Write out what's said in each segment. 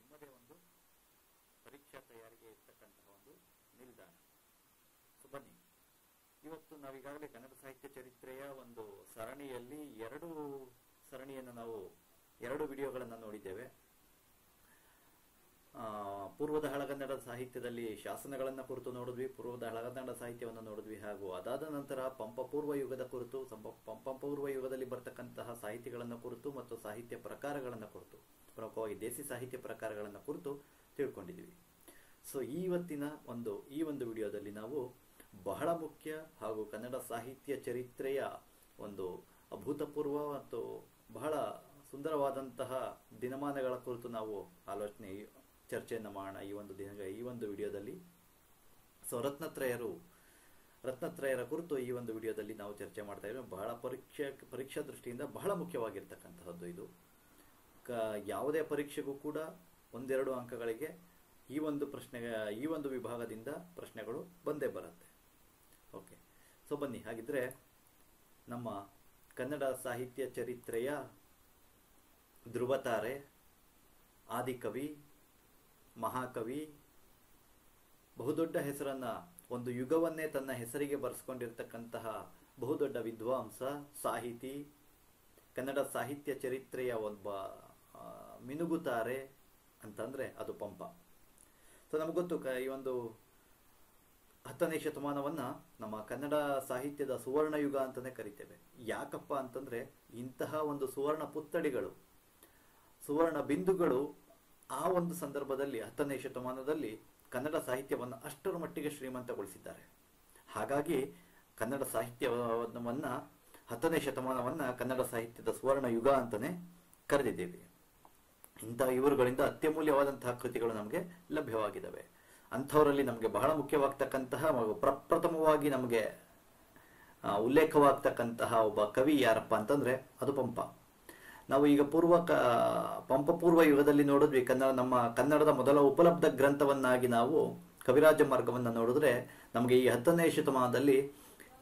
ನಿಮ್ಮದೇ ಒಂದು ಪರೀಕ್ಷಾ ತಯಾರಿಗೆ ಇರ್ತಕ್ಕಂತಹ ಒಂದು ನಿಲ್ದಾಣ. ಸೊ ಬನ್ನಿ, ಇವತ್ತು ನಾವೀಗಾಗಲೇ ಕನ್ನಡ ಸಾಹಿತ್ಯ ಚರಿತ್ರೆಯ ಒಂದು ಸರಣಿಯಲ್ಲಿ ಎರಡು ವಿಡಿಯೋಗಳನ್ನು ನೋಡಿದ್ದೇವೆ. ಪೂರ್ವದ ಹಳಗನ್ನಡ ಸಾಹಿತ್ಯದಲ್ಲಿ ಶಾಸನಗಳನ್ನು ಕುರಿತು ನೋಡಿದ್ವಿ, ಪೂರ್ವದ ಹಳಗನ್ನಡ ಸಾಹಿತ್ಯವನ್ನು ನೋಡಿದ್ವಿ, ಹಾಗೂ ಅದಾದ ನಂತರ ಪಂಪಪೂರ್ವ ಯುಗದ ಕುರಿತು, ಪಂಪಪೂರ್ವ ಯುಗದಲ್ಲಿ ಬರ್ತಕ್ಕಂತಹ ಸಾಹಿತ್ಯಗಳನ್ನು ಕುರಿತು ಮತ್ತು ಸಾಹಿತ್ಯ ಪ್ರಕಾರಗಳನ್ನು ಕುರಿತು, ಪ್ರಮುಖವಾಗಿ ದೇಸಿ ಸಾಹಿತ್ಯ ಪ್ರಕಾರಗಳನ್ನು ಕುರಿತು ತಿಳ್ಕೊಂಡಿದ್ವಿ. ಸೊ ಈ ಒಂದು ವಿಡಿಯೋದಲ್ಲಿ ನಾವು ಬಹಳ ಮುಖ್ಯ ಹಾಗೂ ಕನ್ನಡ ಸಾಹಿತ್ಯ ಚರಿತ್ರೆಯ ಒಂದು ಅಭೂತಪೂರ್ವ ಮತ್ತು ಬಹಳ ಸುಂದರವಾದಂತಹ ದಿನಮಾನಗಳ ಕುರಿತು ನಾವು ಚರ್ಚೆಯನ್ನು ಮಾಡೋಣ ಈ ಒಂದು ವಿಡಿಯೋದಲ್ಲಿ. ಸೊ ರತ್ನತ್ರಯರ ಕುರಿತು ಈ ಒಂದು ವಿಡಿಯೋದಲ್ಲಿ ನಾವು ಚರ್ಚೆ ಮಾಡ್ತಾ ಇದ್ದೇವೆ. ಬಹಳ ಪರೀಕ್ಷಾ ದೃಷ್ಟಿಯಿಂದ ಬಹಳ ಮುಖ್ಯವಾಗಿರ್ತಕ್ಕಂತಹದ್ದು ಇದು. ಯಾವುದೇ ಪರೀಕ್ಷೆಗೂ ಕೂಡ 1-2 ಅಂಕಗಳಿಗೆ ಈ ಒಂದು ವಿಭಾಗದಿಂದ ಪ್ರಶ್ನೆಗಳು ಬಂದೇ ಬರುತ್ತೆ. ಓಕೆ, ಸೊ ಬನ್ನಿ, ಹಾಗಿದ್ರೆ ನಮ್ಮ ಕನ್ನಡ ಸಾಹಿತ್ಯ ಚರಿತ್ರೆಯ ಧ್ರುವತಾರೆ, ಆದಿಕವಿ, ಮಹಾಕವಿ, ಬಹುದೊಡ್ಡ ಹೆಸರನ್ನ, ಒಂದು ಯುಗವನ್ನೇ ತನ್ನ ಹೆಸರಿಗೆ ಬರೆಸ್ಕೊಂಡಿರ್ತಕ್ಕಂತಹ ಬಹುದೊಡ್ಡ ವಿದ್ವಾಂಸ, ಸಾಹಿತಿ, ಕನ್ನಡ ಸಾಹಿತ್ಯ ಚರಿತ್ರೆಯ ಒಬ್ಬ ಮಿನುಗುತಾರೆ ಅಂತಂದ್ರೆ ಅದು ಪಂಪ. ಸೊ ನಮಗೊತ್ತು, ಈ ಒಂದು 10ನೇ ಶತಮಾನವನ್ನ ನಮ್ಮ ಕನ್ನಡ ಸಾಹಿತ್ಯದ ಸುವರ್ಣ ಯುಗ ಅಂತಾನೆ ಕರಿತೇವೆ. ಯಾಕಪ್ಪ ಅಂತಂದ್ರೆ ಇಂತಹ ಒಂದು ಸುವರ್ಣ ಪುತ್ಥಳಿಗಳು, ಸುವರ್ಣ ಬಿಂದುಗಳು ಆ ಒಂದು ಸಂದರ್ಭದಲ್ಲಿ 10ನೇ ಶತಮಾನದಲ್ಲಿ ಕನ್ನಡ ಸಾಹಿತ್ಯವನ್ನು ಅಷ್ಟರ ಮಟ್ಟಿಗೆ ಶ್ರೀಮಂತಗೊಳಿಸಿದ್ದಾರೆ. ಹಾಗಾಗಿ ಕನ್ನಡ ಸಾಹಿತ್ಯವನ್ನ 10ನೇ ಶತಮಾನವನ್ನ ಕನ್ನಡ ಸಾಹಿತ್ಯದ ಸುವರ್ಣ ಯುಗ ಅಂತಾನೆ ಕರೆದಿದ್ದೇವೆ. ಇಂತಹ ಇವರುಗಳಿಂದ ಅತ್ಯಮೂಲ್ಯವಾದಂತಹ ಕೃತಿಗಳು ನಮಗೆ ಲಭ್ಯವಾಗಿದ್ದಾವೆ. ಅಂಥವರಲ್ಲಿ ನಮಗೆ ಬಹಳ ಮುಖ್ಯವಾಗ್ತಕ್ಕಂತಹ, ಪ್ರಪ್ರಥಮವಾಗಿ ನಮಗೆ ಉಲ್ಲೇಖವಾಗ್ತಕ್ಕಂತಹ ಒಬ್ಬ ಕವಿ ಯಾರಪ್ಪ ಅಂತಂದ್ರೆ ಅದು ಪಂಪ. ನಾವು ಈಗ ಪಂಪಪೂರ್ವ ಯುಗದಲ್ಲಿ ನೋಡಿದ್ವಿ. ನಮ್ಮ ಕನ್ನಡದ ಮೊದಲ ಉಪಲಬ್ಧ ಗ್ರಂಥವನ್ನಾಗಿ ನಾವು ಕವಿರಾಜ ಮಾರ್ಗವನ್ನು ನೋಡಿದ್ರೆ ನಮಗೆ ಈ 10ನೇ ಶತಮಾನದಲ್ಲಿ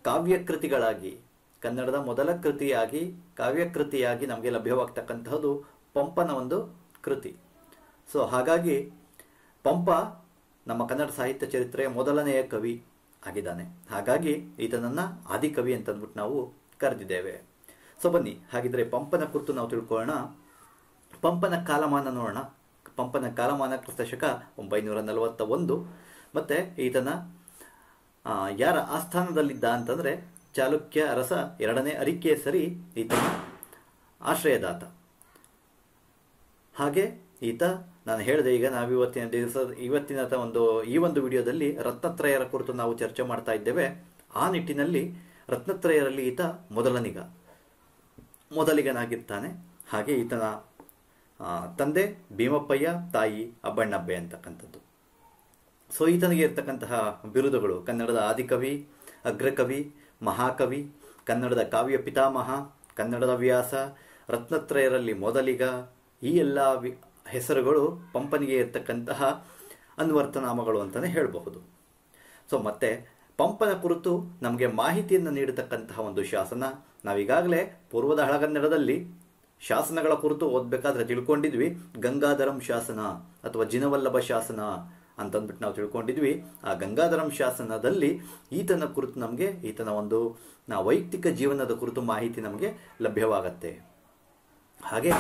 ಕಾವ್ಯಕೃತಿಗಳಾಗಿ, ಕನ್ನಡದ ಮೊದಲ ಕಾವ್ಯಕೃತಿಯಾಗಿ ನಮಗೆ ಲಭ್ಯವಾಗ್ತಕ್ಕಂತಹದ್ದು ಪಂಪನ ಒಂದು ಕೃತಿ. ಸೊ ಹಾಗಾಗಿ ಪಂಪ ನಮ್ಮ ಕನ್ನಡ ಸಾಹಿತ್ಯ ಚರಿತ್ರೆಯ ಮೊದಲನೆಯ ಕವಿ ಆಗಿದ್ದಾನೆ. ಹಾಗಾಗಿ ಈತನನ್ನ ಆದಿಕವಿ ಅಂತಂದ್ಬಿಟ್ಟು ನಾವು ಕರೆದಿದ್ದೇವೆ. ಸೊ ಬನ್ನಿ, ಹಾಗಿದ್ರೆ ಪಂಪನ ಕುರಿತು ನಾವು ತಿಳ್ಕೊಳ್ಳೋಣ. ಪಂಪನ ಕಾಲಮಾನ ನೋಡೋಣ. ಪಂಪನ ಕಾಲಮಾನ ಕ್ರಿಸ್ತಶಕ 941. ಮತ್ತೆ ಈತನ ಯಾರ ಆಸ್ಥಾನದಲ್ಲಿದ್ದ ಅಂತಂದ್ರೆ ಚಾಲುಕ್ಯ ಅರಸ 2ನೇ ಅರಿಕೇಸರಿ ಈತನ ಆಶ್ರಯದಾತ. ಹಾಗೆ ಈತ, ನಾನು ಹೇಳಿದೆ, ಈಗ ನಾವು ಈ ಒಂದು ವಿಡಿಯೋದಲ್ಲಿ ರತ್ನತ್ರಯರ ಕುರಿತು ನಾವು ಚರ್ಚೆ ಮಾಡ್ತಾ ಇದ್ದೇವೆ. ಆ ನಿಟ್ಟಿನಲ್ಲಿ ರತ್ನತ್ರಯರಲ್ಲಿ ಈತ ಮೊದಲಿಗನಾಗಿರ್ತಾನೆ. ಹಾಗೆ ಈತನ ತಂದೆ ಭೀಮಪ್ಪಯ್ಯ, ತಾಯಿ ಅಬ್ಬಣ್ಣಬ್ಬೆ ಅಂತಕ್ಕಂಥದ್ದು. ಸೊ ಈತನಿಗೆ ಇರ್ತಕ್ಕಂತಹ ಬಿರುದುಗಳು: ಕನ್ನಡದ ಆದಿಕವಿ, ಅಗ್ರಕವಿ, ಮಹಾಕವಿ, ಕನ್ನಡದ ಕಾವ್ಯ ಪಿತಾಮಹ, ಕನ್ನಡದ ವ್ಯಾಸ, ರತ್ನತ್ರಯರಲ್ಲಿ ಮೊದಲಿಗ. ಈ ಎಲ್ಲ ಹೆಸರುಗಳು ಪಂಪನಿಗೆ ಇರ್ತಕ್ಕಂತಹ ಅನ್ವರ್ಥನಾಮಗಳು ಅಂತಾನೆ ಹೇಳಬಹುದು. ಸೊ ಮತ್ತೆ ಪಂಪನ ಕುರಿತು ನಮಗೆ ಮಾಹಿತಿಯನ್ನು ನೀಡತಕ್ಕಂತಹ ಒಂದು ಶಾಸನ. ನಾವೀಗಾಗಲೇ ಪೂರ್ವದ ಹಳಗನ್ನಡದಲ್ಲಿ ಶಾಸನಗಳ ಕುರಿತು ಓದಬೇಕಾದ್ರೆ ತಿಳ್ಕೊಂಡಿದ್ವಿ, ಗಂಗಾಧರಂ ಶಾಸನ ಅಥವಾ ಜಿನವಲ್ಲಭ ಶಾಸನ ಅಂತಂದ್ಬಿಟ್ಟು ನಾವು ತಿಳ್ಕೊಂಡಿದ್ವಿ. ಆ ಗಂಗಾಧರಂ ಶಾಸನದಲ್ಲಿ ಈತನ ಕುರಿತು ನಮಗೆ, ಈತನ ಒಂದು ವೈಯಕ್ತಿಕ ಜೀವನದ ಕುರಿತು ಮಾಹಿತಿ ನಮಗೆ ಲಭ್ಯವಾಗತ್ತೆ. ಹಾಗೆ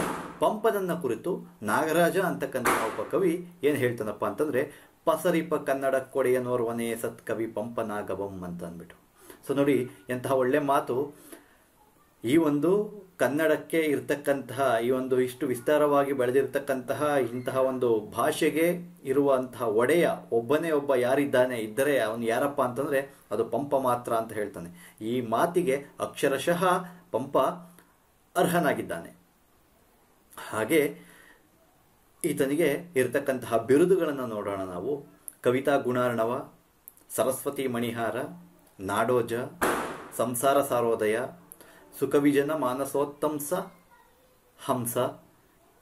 ಪಂಪನನ್ನ ಕುರಿತು ನಾಗರಾಜ ಅಂತಕ್ಕಂಥ ಒಬ್ಬ ಕವಿ ಏನ್ ಹೇಳ್ತಾನಪ್ಪ ಅಂತಂದ್ರೆ, ಪಸರಿಪ ಕನ್ನಡ ಕೊಡೆಯನೋರ್ವನೇ ಸತ್ಕವಿ ಪಂಪನಾಗವಂ ಅಂತ ಅಂದ್ಬಿಟ್ಟು. ಸೊ ನೋಡಿ, ಎಂತಹ ಒಳ್ಳೆ ಮಾತು. ಈ ಒಂದು ಕನ್ನಡಕ್ಕೆ ಇರ್ತಕ್ಕಂತಹ ಇಷ್ಟು ವಿಸ್ತಾರವಾಗಿ ಬೆಳೆದಿರ್ತಕ್ಕಂತಹ ಇಂತಹ ಒಂದು ಭಾಷೆಗೆ ಇರುವಂತಹ ಒಡೆಯ ಒಬ್ಬನೇ ಒಬ್ಬ ಇದ್ದರೆ ಅವನು ಯಾರಪ್ಪ ಅಂತಂದ್ರೆ ಅದು ಪಂಪ ಮಾತ್ರ ಅಂತ ಹೇಳ್ತಾನೆ. ಈ ಮಾತಿಗೆ ಅಕ್ಷರಶಃ ಪಂಪ ಅರ್ಹನಾಗಿದ್ದಾನೆ. ಹಾಗೆ ಈತನಿಗೆ ಇರತಕ್ಕಂತಹ ಬಿರುದುಗಳನ್ನು ನೋಡೋಣ ನಾವು. ಕವಿತಾ ಗುಣಾರ್ಣವ, ಸರಸ್ವತಿ ಮಣಿಹಾರ, ನಾಡೋಜ, ಸಂಸಾರ ಸಾರೋದಯ, ಸುಕವಿಜನ ಮಾನಸೋತ್ತಂಸ, ಹಂಸ,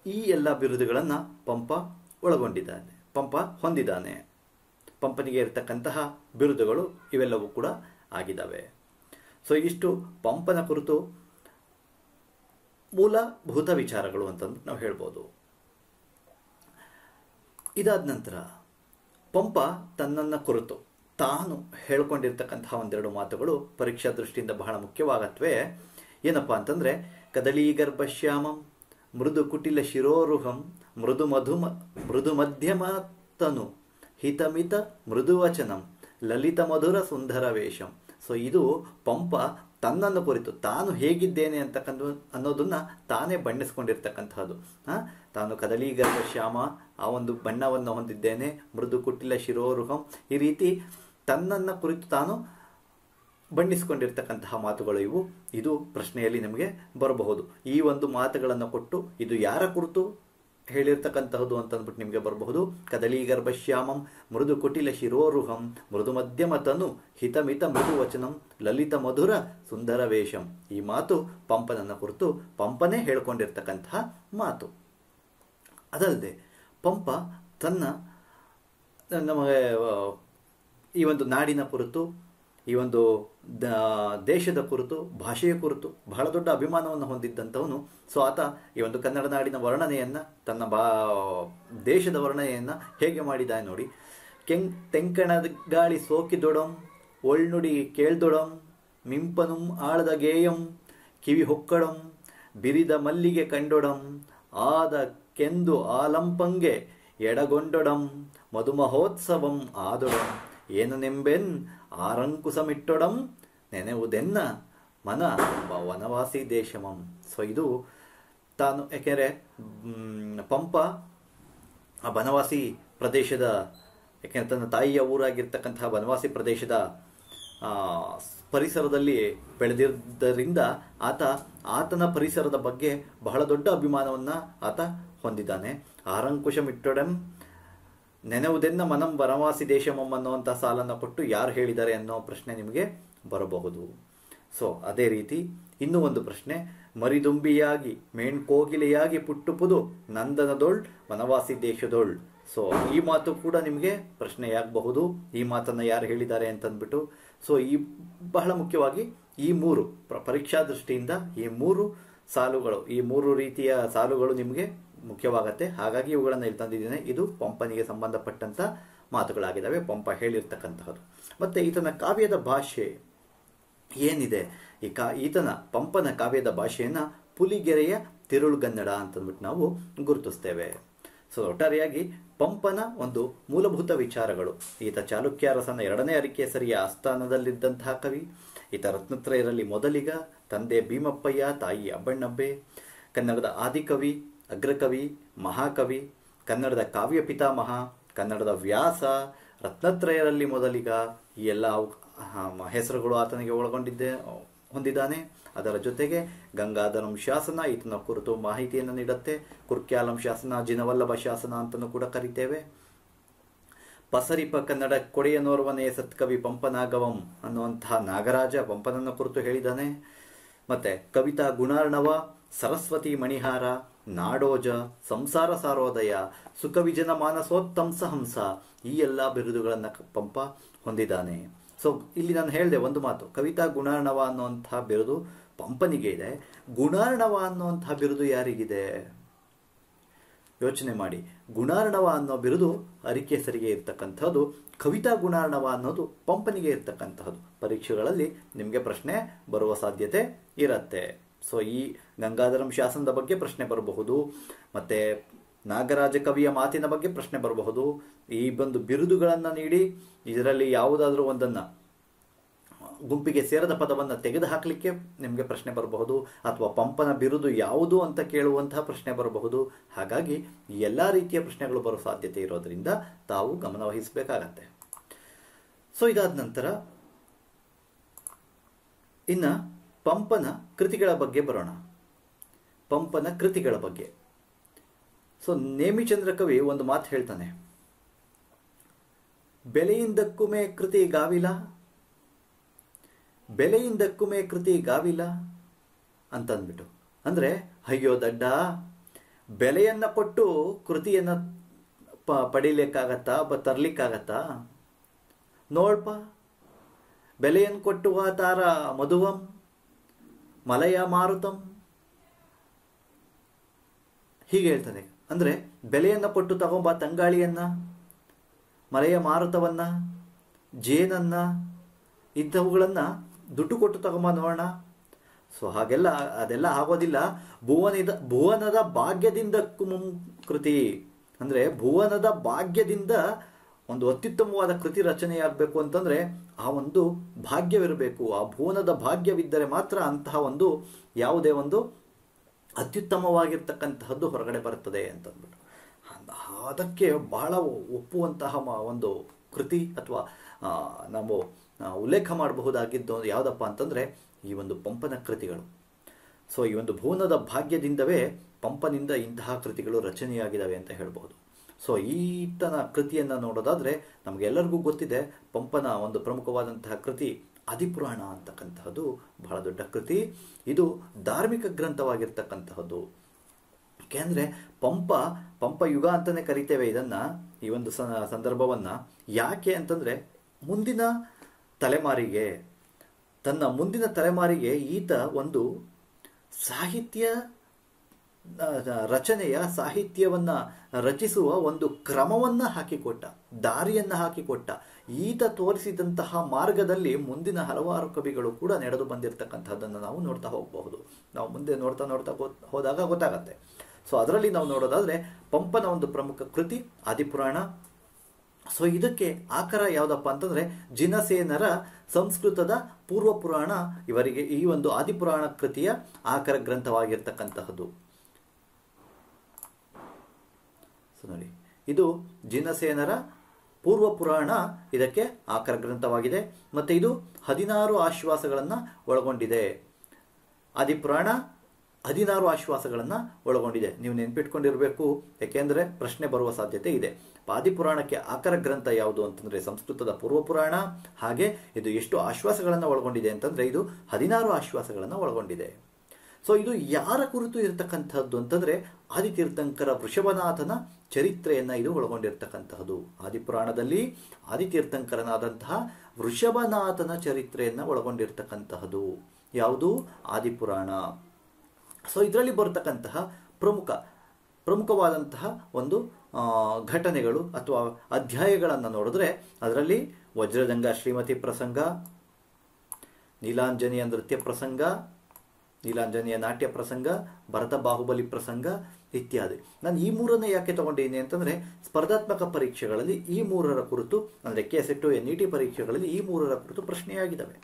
ಈ ಎಲ್ಲ ಬಿರುದುಗಳನ್ನು ಪಂಪ ಹೊಂದಿದ್ದಾನೆ. ಪಂಪನಿಗೆ ಇರತಕ್ಕಂತಹ ಬಿರುದುಗಳು ಇವೆಲ್ಲವೂ ಕೂಡ ಆಗಿದ್ದಾವೆ. ಸೊ ಇಷ್ಟು ಪಂಪನ ಕುರಿತು ಮೂಲಭೂತ ವಿಚಾರಗಳು ಅಂತಂದು ನಾವು ಹೇಳ್ಬೋದು. ಇದಾದ ನಂತರ ಪಂಪ ತನ್ನನ್ನು ಕುರಿತು ತಾನು ಹೇಳ್ಕೊಂಡಿರ್ತಕ್ಕಂತಹ ಒಂದೆರಡು ಮಾತುಗಳು ಪರೀಕ್ಷಾ ದೃಷ್ಟಿಯಿಂದ ಬಹಳ ಮುಖ್ಯವಾಗತ್ವೆ. ಏನಪ್ಪಾ ಅಂತಂದ್ರೆ, ಕದಲೀಗರ್ಭಶ್ಯಾಮಂ ಮೃದು ಕುಟಿಲ ಶಿರೋರುಹಂ ಮೃದು ಮಧ್ಯಮ ತನು ಹಿತಮಿತ ಮೃದುವಚನಂ ಲಲಿತ ಮಧುರ ಸುಂದರ ವೇಷಂ. ಸೊ ಇದು ಪಂಪ ತನ್ನನ್ನು ಕುರಿತು ತಾನು ಹೇಗಿದ್ದೇನೆ ಅಂತಕ್ಕಂಥ ಅನ್ನೋದನ್ನ ತಾನೇ ಬಣ್ಣಿಸ್ಕೊಂಡಿರ್ತಕ್ಕಂಥದ್ದು. ತಾನು ಕದಲೀಗರ್ಭ ಶ್ಯಾಮ, ಆ ಒಂದು ಬಣ್ಣವನ್ನು ಹೊಂದಿದ್ದೇನೆ, ಮೃದು ಕುಟಿಲ ಶಿರೋರುಹಂ, ಈ ರೀತಿ ತನ್ನನ್ನು ಕುರಿತು ತಾನು ಬಣ್ಣಿಸಿಕೊಂಡಿರ್ತಕ್ಕಂತಹ ಮಾತುಗಳು ಇವು. ಇದು ಪ್ರಶ್ನೆಯಲ್ಲಿ ನಿಮಗೆ ಬರಬಹುದು. ಈ ಒಂದು ಮಾತುಗಳನ್ನು ಕೊಟ್ಟು ಇದು ಯಾರ ಕುರಿತು ಹೇಳಿರ್ತಕ್ಕಂತಹದ್ದು ಅಂತ ಅಂದ್ಬಿಟ್ಟು ನಿಮಗೆ ಬರಬಹುದು. ಕದಲೀಗರ್ಭಶ್ಯಾಮಂ ಮೃದು ಕುಟಿಲ ಶಿರೋರುಹಂ ಮೃದು ಮಧ್ಯಮ ತನು ಹಿತಮಿತ ಮೃದು ವಚನಂ ಲಲಿತ ಮಧುರ ಸುಂದರ ವೇಷಂ. ಈ ಮಾತು ಪಂಪನನ್ನ ಕುರಿತು ಪಂಪನೇ ಹೇಳ್ಕೊಂಡಿರ್ತಕ್ಕಂತಹ ಮಾತು. ಅದಲ್ಲದೆ ಪಂಪ ತನ್ನ ನಮಗೆ ಈ ಒಂದು ನಾಡಿನ ಕುರಿತು, ಈ ಒಂದು ದೇಶದ ಕುರಿತು, ಭಾಷೆಯ ಕುರಿತು ಬಹಳ ದೊಡ್ಡ ಅಭಿಮಾನವನ್ನು ಹೊಂದಿದ್ದಂಥವನು. ಸೊ ಆತ ಈ ಒಂದು ಕನ್ನಡ ನಾಡಿನ ವರ್ಣನೆಯನ್ನ, ತನ್ನ ದೇಶದ ವರ್ಣನೆಯನ್ನ ಹೇಗೆ ಮಾಡಿದ್ದಾನೆ ನೋಡಿ. ತೆಂಕಣದ ಗಾಳಿ ಸೋಕಿದೊಡಂ ಒಳ್ನುಡಿ ಕೇಳ್ದೊಡಂ ಮಿಂಪನುಂ ಆಳದ ಗೇಯಂ ಕಿವಿ ಹೊಕ್ಕಡಂ ಬಿರಿದ ಮಲ್ಲಿಗೆ ಕಂಡೊಡಂ ಆದ ಕೆಂದು ಆಲಂಪಂಗೆ ಎಡಗೊಂಡೊಡಂ ಮಧುಮಹೋತ್ಸವಂ ಆದೊಡಂ ಏನು ನೆಂಬೆನ್ ಆರಂಕುಸಮಿಟ್ಟೊಡಂ ನೆನೆವುದೆನ್ನ ಮನ ವನವಾಸಿ ದೇಶಮಂ. ಸೊ ಇದು ತಾನು, ಯಾಕೆಂದರೆ ಪಂಪ ಆ ಬನವಾಸಿ ಪ್ರದೇಶದ, ಯಾಕೆಂದರೆ ತನ್ನ ತಾಯಿಯ ಊರಾಗಿರ್ತಕ್ಕಂತಹ ಬನವಾಸಿ ಪ್ರದೇಶದ ಪರಿಸರದಲ್ಲಿ ಬೆಳೆದಿದ್ದರಿಂದ ಆತನ ಪರಿಸರದ ಬಗ್ಗೆ ಬಹಳ ದೊಡ್ಡ ಅಭಿಮಾನವನ್ನು ಆತ ಹೊಂದಿದ್ದಾನೆ. ಆರಂಕುಶಮಿಟ್ಟೊಡಂ ನೆನೆವುದೆನ್ನ ಮನಂ ವನವಾಸಿ ದೇಶಮಂ ಅನ್ನುವಂಥ ಸಾಲನ್ನು ಕೊಟ್ಟು ಯಾರು ಹೇಳಿದ್ದಾರೆ ಅನ್ನೋ ಪ್ರಶ್ನೆ ನಿಮಗೆ ಬರಬಹುದು. ಸೊ ಅದೇ ರೀತಿ ಇನ್ನೂ ಒಂದು ಪ್ರಶ್ನೆ, ಮರಿದುಂಬಿಯಾಗಿ ಮೇಣ್ಕೋಗಿಲೆಯಾಗಿ ಪುಟ್ಟುಪುದು ನಂದನದೊಳ್ ವನವಾಸಿ ದೇಶದೊಳ್. ಸೊ ಈ ಮಾತು ಕೂಡ ನಿಮಗೆ ಪ್ರಶ್ನೆಯಾಗಬಹುದು, ಈ ಮಾತನ್ನು ಯಾರು ಹೇಳಿದ್ದಾರೆ ಅಂತಂದ್ಬಿಟ್ಟು. ಸೊ ಈ ಬಹಳ ಮುಖ್ಯವಾಗಿ ಈ ಮೂರು ಪರೀಕ್ಷಾ ದೃಷ್ಟಿಯಿಂದ ಈ ಮೂರು ಸಾಲುಗಳು, ಈ ಮೂರು ರೀತಿಯ ಸಾಲುಗಳು ನಿಮಗೆ ಮುಖ್ಯವಾಗತ್ತೆ. ಹಾಗಾಗಿ ಇವುಗಳನ್ನು ಇಲ್ಲಿ ತಂದಿದ್ದೇನೆ. ಇದು ಪಂಪನಿಗೆ ಸಂಬಂಧಪಟ್ಟಂತ ಮಾತುಗಳಾಗಿದ್ದಾವೆ, ಪಂಪ ಹೇಳಿರ್ತಕ್ಕಂತಹದ್ದು. ಮತ್ತೆ ಈತನ ಕಾವ್ಯದ ಭಾಷೆ ಏನಿದೆ, ಈತನ ಪಂಪನ ಕಾವ್ಯದ ಭಾಷೆಯನ್ನ ಪುಲಿಗೆರೆಯ ತಿರುಳುಗನ್ನಡ ಅಂತಂದ್ಬಿಟ್ಟು ನಾವು ಗುರುತಿಸ್ತೇವೆ. ಸೊ ಒಟ್ಟಾರೆಯಾಗಿ ಪಂಪನ ಒಂದು ಮೂಲಭೂತ ವಿಚಾರಗಳು, ಈತ ಚಾಲುಕ್ಯ ಅರಸನ 2ನೇ ಅರಿಕೇಸರಿಯ ಆಸ್ಥಾನದಲ್ಲಿದ್ದಂತಹ ಕವಿ, ಈತ ರತ್ನತ್ರಯರಲ್ಲಿ ಮೊದಲಿಗ, ತಂದೆ ಭೀಮಪ್ಪಯ್ಯ, ತಾಯಿ ಅಬ್ಬಣ್ಣಬ್ಬೆ, ಕನ್ನಡದ ಆದಿಕವಿ, ಅಗ್ರಕವಿ, ಮಹಾಕವಿ, ಕನ್ನಡದ ಕಾವ್ಯ ಪಿತಾಮಹ, ಕನ್ನಡದ ವ್ಯಾಸ, ರತ್ನತ್ರಯರಲ್ಲಿ ಮೊದಲಿಗ, ಈ ಎಲ್ಲ ಹೆಸರುಗಳು ಆತನಿಗೆ ಹೊಂದಿದ್ದಾನೆ. ಅದರ ಜೊತೆಗೆ ಗಂಗಾಧರಂ ಶಾಸನ ಈತನ ಕುರಿತು ಮಾಹಿತಿಯನ್ನು ನೀಡುತ್ತೆ. ಕುರ್ಕ್ಯಾಲಂ ಶಾಸನ, ಜಿನವಲ್ಲಭ ಶಾಸನ ಅಂತಲೂ ಕೂಡ ಕರಿತೇವೆ. ಪಸರಿಪ ಕನ್ನಡ ಕೊಡೆಯನೋರ್ವನೇ ಸತ್ಕವಿ ಪಂಪನಾಗವಂ ಅನ್ನುವಂತಹ ನಾಗರಾಜ ಪಂಪನನ್ನ ಕುರಿತು ಹೇಳಿದ್ದಾನೆ. ಮತ್ತೆ ಕವಿತಾ ಗುಣಾರ್ಣವ, ಸರಸ್ವತಿ ಮಣಿಹಾರ, ನಾಡೋಜ, ಸಂಸಾರ ಸಾರೋದಯ, ಸುಖವಿಜನ ಮಾನಸೋತ್ತಂಸ ಹಂಸ, ಈ ಎಲ್ಲ ಬಿರುದುಗಳನ್ನು ಪಂಪ ಹೊಂದಿದ್ದಾನೆ. ಸೊ ಇಲ್ಲಿ ನಾನು ಹೇಳಿದೆ ಒಂದು ಮಾತು, ಕವಿತಾ ಗುಣಾರ್ಣವ ಅನ್ನುವಂತಹ ಬಿರುದು ಪಂಪನಿಗೆ ಇದೆ. ಗುಣಾರ್ಣವ ಅನ್ನುವಂತಹ ಬಿರುದು ಯಾರಿಗಿದೆ ಯೋಚನೆ ಮಾಡಿ. ಗುಣಾರ್ಣವ ಅನ್ನೋ ಬಿರುದು ಅರಿಕೇಸರಿಗೆ ಇರ್ತಕ್ಕಂಥದ್ದು, ಕವಿತಾ ಗುಣಾರ್ಣವ ಅನ್ನೋದು ಪಂಪನಿಗೆ ಇರ್ತಕ್ಕಂತಹದ್ದು. ಪರೀಕ್ಷೆಗಳಲ್ಲಿ ನಿಮಗೆ ಪ್ರಶ್ನೆ ಬರುವ ಸಾಧ್ಯತೆ ಇರತ್ತೆ. ಸೊ ಈ ಗಂಗಾಧರಂ ಶಾಸನದ ಬಗ್ಗೆ ಪ್ರಶ್ನೆ ಬರಬಹುದು, ಮತ್ತೆ ನಾಗರಾಜ ಕವಿಯ ಮಾತಿನ ಬಗ್ಗೆ ಪ್ರಶ್ನೆ ಬರಬಹುದು. ಈ ಒಂದು ಬಿರುದುಗಳನ್ನು ನೀಡಿ ಇದರಲ್ಲಿ ಯಾವುದಾದ್ರೂ ಒಂದನ್ನ ಗುಂಪಿಗೆ ಸೇರದ ಪದವನ್ನು ತೆಗೆದು ಹಾಕಲಿಕ್ಕೆ ನಿಮಗೆ ಪ್ರಶ್ನೆ ಬರಬಹುದು, ಅಥವಾ ಪಂಪನ ಬಿರುದು ಯಾವುದು ಅಂತ ಕೇಳುವಂತಹ ಪ್ರಶ್ನೆ ಬರಬಹುದು. ಹಾಗಾಗಿ ಎಲ್ಲ ರೀತಿಯ ಪ್ರಶ್ನೆಗಳು ಬರೋ ಸಾಧ್ಯತೆ ಇರೋದ್ರಿಂದ ತಾವು ಗಮನ ವಹಿಸಬೇಕಾಗತ್ತೆ. ಸೊ ಇದಾದ ನಂತರ ಇನ್ನ ಪಂಪನ ಕೃತಿಗಳ ಬಗ್ಗೆ ಬರೋಣ. ಪಂಪನ ಕೃತಿಗಳ ಬಗ್ಗೆ ಸೊ ನೇಮಿಚಂದ್ರ ಕವಿ ಒಂದು ಮಾತು ಹೇಳ್ತಾನೆ, ಬೆಲೆಯಿಂದಕ್ಕುಮೆ ಕೃತಿ ಗಾವಿಲ, ಬೆಲೆಯಿಂದಕ್ಕುಮೆ ಕೃತಿ ಗಾವಿಲ ಅಂತಂದ್ಬಿಟ್ಟು. ಅಂದ್ರೆ ಅಯ್ಯೋ ದಡ್ಡ, ಬೆಲೆಯನ್ನ ಕೊಟ್ಟು ಕೃತಿಯನ್ನ ಪಡೀಲಿಕ್ಕಾಗತ್ತಾ, ತರ್ಲಿಕ್ಕಾಗತ್ತಾ? ನೋಡ್ಪ, ಬೆಲೆಯನ್ನು ಕೊಟ್ಟುವ ತಾರ ಮಧುವಂ ಮಲಯ ಮಾರುತಂ, ಹೀಗೆ ಹೇಳ್ತಾನೆ. ಅಂದರೆ ಬೆಲೆಯನ್ನು ಕೊಟ್ಟು ತಗೊಂಬ ತಂಗಾಳಿಯನ್ನ, ಮಲೆಯ ಮಾರುತವನ್ನ, ಜೇನನ್ನ, ಇಂಥವುಗಳನ್ನು ದುಡ್ಡು ಕೊಟ್ಟು ತಗೊಂಬ ನೋಡೋಣ. ಸೊ ಹಾಗೆಲ್ಲ ಅದೆಲ್ಲ ಆಗೋದಿಲ್ಲ. ಭುವನದ ಭಾಗ್ಯದಿಂದ ಕೃತಿ ಅಂದರೆ ಭುವನದ ಭಾಗ್ಯದಿಂದ ಒಂದು ಅತ್ಯುತ್ತಮವಾದ ಕೃತಿ ರಚನೆಯಾಗಬೇಕು ಅಂತಂದರೆ ಆ ಒಂದು ಭಾಗ್ಯವಿರಬೇಕು. ಆ ಭುವನದ ಭಾಗ್ಯವಿದ್ದರೆ ಮಾತ್ರ ಅಂತಹ ಒಂದು ಯಾವುದೇ ಒಂದು ಅತ್ಯುತ್ತಮವಾಗಿರ್ತಕ್ಕಂತಹದ್ದು ಹೊರಗಡೆ ಬರುತ್ತದೆ ಅಂತಂದ್ಬಿಟ್ಟು ಅದಕ್ಕೆ ಬಹಳ ಒಪ್ಪುವಂತಹ ಒಂದು ಕೃತಿ ಅಥವಾ ನಾವು ಉಲ್ಲೇಖ ಮಾಡಬಹುದಾಗಿದ್ದು ಯಾವುದಪ್ಪ ಅಂತಂದರೆ ಈ ಒಂದು ಪಂಪನ ಕೃತಿಗಳು. ಸೊ ಈ ಒಂದು ಭುವನದ ಭಾಗ್ಯದಿಂದವೇ ಪಂಪನಿಂದ ಇಂತಹ ಕೃತಿಗಳು ರಚನೆಯಾಗಿದ್ದಾವೆ ಅಂತ ಹೇಳ್ಬೋದು. ಸೊ ಈತನ ಕೃತಿಯನ್ನು ನೋಡೋದಾದರೆ ನಮಗೆಲ್ಲರಿಗೂ ಗೊತ್ತಿದೆ, ಪಂಪನ ಒಂದು ಪ್ರಮುಖವಾದಂತಹ ಕೃತಿ ಆದಿಪುರಾಣ ಅಂತಕ್ಕಂತಹದ್ದು ಬಹಳ ದೊಡ್ಡ ಕೃತಿ. ಇದು ಧಾರ್ಮಿಕ ಗ್ರಂಥವಾಗಿರ್ತಕ್ಕಂತಹದ್ದು. ಯಾಕೆಂದರೆ ಪಂಪ ಯುಗ ಅಂತಲೇ ಕರಿತೇವೆ ಇದನ್ನು, ಈ ಒಂದು ಸಂದರ್ಭವನ್ನು. ಯಾಕೆ ಅಂತಂದರೆ ತನ್ನ ಮುಂದಿನ ತಲೆಮಾರಿಗೆ ಈತ ಒಂದು ಸಾಹಿತ್ಯ ರಚನೆಯ ಸಾಹಿತ್ಯವನ್ನು ರಚಿಸುವ ಒಂದು ಕ್ರಮವನ್ನು ಹಾಕಿಕೊಟ್ಟ, ದಾರಿಯನ್ನು ಹಾಕಿಕೊಟ್ಟ. ಈತ ತೋರಿಸಿದಂತಹ ಮಾರ್ಗದಲ್ಲಿ ಮುಂದಿನ ಹಲವಾರು ಕವಿಗಳು ಕೂಡ ನಡೆದು ಬಂದಿರತಕ್ಕಂಥದ್ದನ್ನು ನಾವು ನೋಡ್ತಾ ಹೋಗಬಹುದು. ನಾವು ಮುಂದೆ ನೋಡ್ತಾ ಹೋದಾಗ ಗೊತ್ತಾಗತ್ತೆ. ಸೊ ಅದರಲ್ಲಿ ನಾವು ನೋಡೋದಾದರೆ ಪಂಪನ ಒಂದು ಪ್ರಮುಖ ಕೃತಿ ಆದಿಪುರಾಣ. ಸೊ ಇದಕ್ಕೆ ಆಕರ ಯಾವುದಪ್ಪ ಅಂತಂದರೆ ಜಿನಸೇನರ ಸಂಸ್ಕೃತದ ಪೂರ್ವ ಪುರಾಣ ಇವರಿಗೆ ಈ ಒಂದು ಆದಿಪುರಾಣ ಕೃತಿಯ ಆಕರ ಗ್ರಂಥವಾಗಿರ್ತಕ್ಕಂತಹದ್ದು. ಸೊ ನೋಡಿ, ಇದು ಜಿನಸೇನರ ಪೂರ್ವ ಪುರಾಣ ಇದಕ್ಕೆ ಆಕರ ಗ್ರಂಥವಾಗಿದೆ. ಮತ್ತು ಇದು 16 ಆಶ್ವಾಸಗಳನ್ನು ಒಳಗೊಂಡಿದೆ. ಆದಿಪುರಾಣ 16 ಆಶ್ವಾಸಗಳನ್ನು ಒಳಗೊಂಡಿದೆ. ನೀವು ನೆನ್ಪಿಟ್ಕೊಂಡಿರಬೇಕು, ಯಾಕೆಂದರೆ ಪ್ರಶ್ನೆ ಬರುವ ಸಾಧ್ಯತೆ ಇದೆ. ಆದಿಪುರಾಣಕ್ಕೆ ಆಕರ ಗ್ರಂಥ ಯಾವುದು ಅಂತಂದರೆ ಸಂಸ್ಕೃತದ ಪೂರ್ವ ಪುರಾಣ. ಹಾಗೆ ಇದು ಎಷ್ಟು ಆಶ್ವಾಸಗಳನ್ನು ಒಳಗೊಂಡಿದೆ ಅಂತಂದರೆ ಇದು 16 ಆಶ್ವಾಸಗಳನ್ನು ಒಳಗೊಂಡಿದೆ. ಸೊ ಇದು ಯಾರ ಕುರಿತು ಇರತಕ್ಕಂಥದ್ದು ಅಂತಂದರೆ ಆದಿತೀರ್ಥಂಕರ ವೃಷಭನಾಥನ ಚರಿತ್ರೆಯನ್ನು ಇದು ಒಳಗೊಂಡಿರ್ತಕ್ಕಂತಹದ್ದು. ಆದಿಪುರಾಣದಲ್ಲಿ ಆದಿತೀರ್ಥಂಕರನಾದಂತಹ ವೃಷಭನಾಥನ ಚರಿತ್ರೆಯನ್ನು ಒಳಗೊಂಡಿರ್ತಕ್ಕಂತಹದ್ದು ಯಾವುದು? ಆದಿಪುರಾಣ. ಸೊ ಇದರಲ್ಲಿ ಬರತಕ್ಕಂತಹ ಪ್ರಮುಖವಾದಂತಹ ಒಂದು ಘಟನೆಗಳು ಅಥವಾ ಅಧ್ಯಾಯಗಳನ್ನು ನೋಡಿದ್ರೆ ಅದರಲ್ಲಿ ವಜ್ರದಂಗ ಶ್ರೀಮತಿ ಪ್ರಸಂಗ, ನೀಲಾಂಜನಿಯ ನೃತ್ಯ ಪ್ರಸಂಗ, ನೀಲಾಂಜನಿಯ ನಾಟ್ಯ ಪ್ರಸಂಗ, ಭರತ ಬಾಹುಬಲಿ ಪ್ರಸಂಗ ಇತ್ಯಾದಿ. ನಾನು ಈ ಮೂರನ್ನು ಯಾಕೆ ತಗೊಂಡಿದ್ದೀನಿ ಅಂತಂದರೆ ಸ್ಪರ್ಧಾತ್ಮಕ ಪರೀಕ್ಷೆಗಳಲ್ಲಿ ಈ ಮೂರರ ಕುರಿತು, ಅಂದರೆ KSET NET ಪರೀಕ್ಷೆಗಳಲ್ಲಿ ಈ ಮೂರರ ಕುರಿತು ಪ್ರಶ್ನೆಯಾಗಿದ್ದಾವೆ.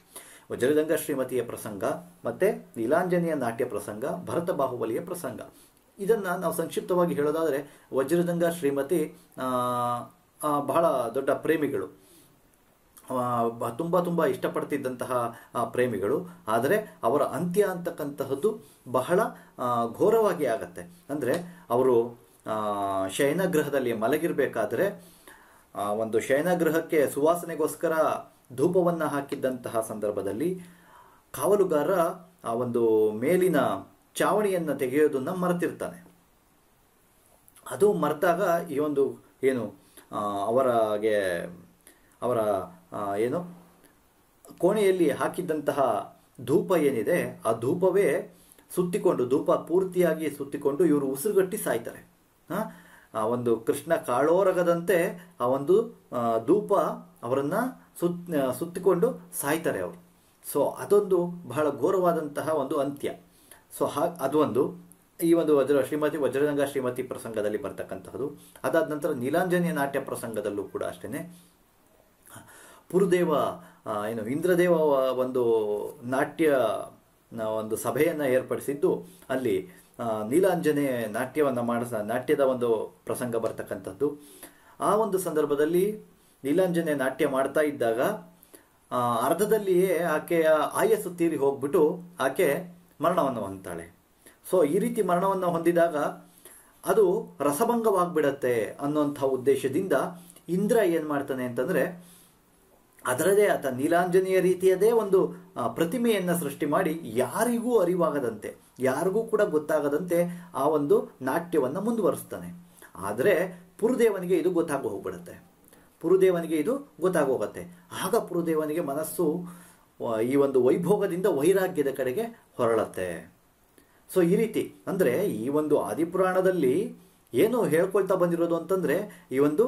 ವಜ್ರದಂಗ ಶ್ರೀಮತಿಯ ಪ್ರಸಂಗ, ಮತ್ತು ನೀಲಾಂಜನಿಯ ನಾಟ್ಯ ಪ್ರಸಂಗ, ಭರತ ಬಾಹುಬಲಿಯ ಪ್ರಸಂಗ. ಇದನ್ನು ನಾವು ಸಂಕ್ಷಿಪ್ತವಾಗಿ ಹೇಳೋದಾದರೆ ವಜ್ರದಂಗ ಶ್ರೀಮತಿ ಬಹಳ ದೊಡ್ಡ ಪ್ರೇಮಿಗಳು, ತುಂಬ ಇಷ್ಟಪಡ್ತಿದ್ದಂತಹ ಪ್ರೇಮಿಗಳು. ಆದರೆ ಅವರ ಅಂತ್ಯ ಅಂತಕ್ಕಂತಹದ್ದು ಬಹಳ ಘೋರವಾಗಿ ಆಗತ್ತೆ. ಅಂದರೆ ಅವರು ಶಯನಗೃಹದಲ್ಲಿ ಮಲಗಿರಬೇಕಾದ್ರೆ ಒಂದು ಶಯನಗೃಹಕ್ಕೆ ಸುವಾಸನೆಗೋಸ್ಕರ ಧೂಪವನ್ನು ಹಾಕಿದ್ದಂತಹ ಸಂದರ್ಭದಲ್ಲಿ ಕಾವಲುಗಾರ ಆ ಒಂದು ಮೇಲಿನ ಚಾವಣಿಯನ್ನು ತೆಗೆಯೋದನ್ನು ಮರೆತಿರ್ತಾನೆ. ಅದು ಮರೆತಾಗ ಈ ಒಂದು ಅವರ ಕೋಣೆಯಲ್ಲಿ ಹಾಕಿದ್ದಂತಹ ಧೂಪ ಏನಿದೆ ಆ ಧೂಪವೇ ಧೂಪ ಪೂರ್ತಿಯಾಗಿ ಸುತ್ತಿಕೊಂಡು ಇವರು ಉಸಿರುಗಟ್ಟಿ ಸಾಯ್ತಾರೆ. ಆ ಒಂದು ಕೃಷ್ಣ ಕಾಳೋರಗದಂತೆ ಆ ಒಂದು ಧೂಪ ಅವರನ್ನು ಸುತ್ತಿಕೊಂಡು ಸಾಯ್ತಾರೆ ಅವರು. ಸೊ ಅದೊಂದು ಬಹಳ ಘೋರವಾದಂತಹ ಒಂದು ಅಂತ್ಯ. ಸೊ ಅದೊಂದು ಈ ಒಂದು ವಜ್ರದಂಗ ಶ್ರೀಮತಿ ಪ್ರಸಂಗದಲ್ಲಿ ಬರ್ತಕ್ಕಂತಹದ್ದು. ಅದಾದ ನಂತರ ನೀಲಾಂಜನಿಯ ನಾಟ್ಯ ಪ್ರಸಂಗದಲ್ಲೂ ಕೂಡ ಅಷ್ಟೇ ಪುರುದೇವ ಇಂದ್ರದೇವ ಒಂದು ಒಂದು ಸಭೆಯನ್ನು ಏರ್ಪಡಿಸಿದ್ದು ಅಲ್ಲಿ ನೀಲಾಂಜನೆ ನಾಟ್ಯದ ಒಂದು ಪ್ರಸಂಗ ಬರ್ತಕ್ಕಂಥದ್ದು. ಆ ಒಂದು ಸಂದರ್ಭದಲ್ಲಿ ನೀಲಾಂಜನೆ ನಾಟ್ಯ ಮಾಡ್ತಾ ಇದ್ದಾಗ ಅರ್ಧದಲ್ಲಿಯೇ ಆಕೆಯ ಆಯಸ್ಸು ತೀರಿ ಹೋಗ್ಬಿಟ್ಟು ಆಕೆ ಮರಣವನ್ನು ಹೊಂದ್ತಾಳೆ. ಸೊ ಈ ರೀತಿ ಮರಣವನ್ನು ಹೊಂದಿದಾಗ ಅದು ರಸಭಂಗವಾಗ್ಬಿಡತ್ತೆ ಅನ್ನೋಂಥ ಉದ್ದೇಶದಿಂದ ಇಂದ್ರ ಏನು ಮಾಡ್ತಾನೆ ಅಂತಂದರೆ ಅದರದೇ ಆತ ನೀಲಾಂಜನಿಯ ರೀತಿಯದೇ ಒಂದು ಪ್ರತಿಮೆಯನ್ನು ಸೃಷ್ಟಿ ಮಾಡಿ ಯಾರಿಗೂ ಅರಿವಾಗದಂತೆ, ಯಾರಿಗೂ ಕೂಡ ಗೊತ್ತಾಗದಂತೆ ಆ ಒಂದು ನಾಟ್ಯವನ್ನು ಮುಂದುವರಿಸ್ತಾನೆ. ಆದರೆ ಪುರುದೇವನಿಗೆ ಇದು ಗೊತ್ತಾಗೋಗತ್ತೆ. ಆಗ ಪುರುದೇವನಿಗೆ ಮನಸ್ಸು ಈ ಒಂದು ವೈಭೋಗದಿಂದ ವೈರಾಗ್ಯದ ಕಡೆಗೆ ಹೊರಳತ್ತೆ. ಸೊ ಈ ರೀತಿ ಅಂದರೆ ಈ ಒಂದು ಆದಿಪುರಾಣದಲ್ಲಿ ಏನು ಹೇಳ್ಕೊಳ್ತಾ ಬಂದಿರೋದು ಅಂತಂದ್ರೆ ಈ ಒಂದು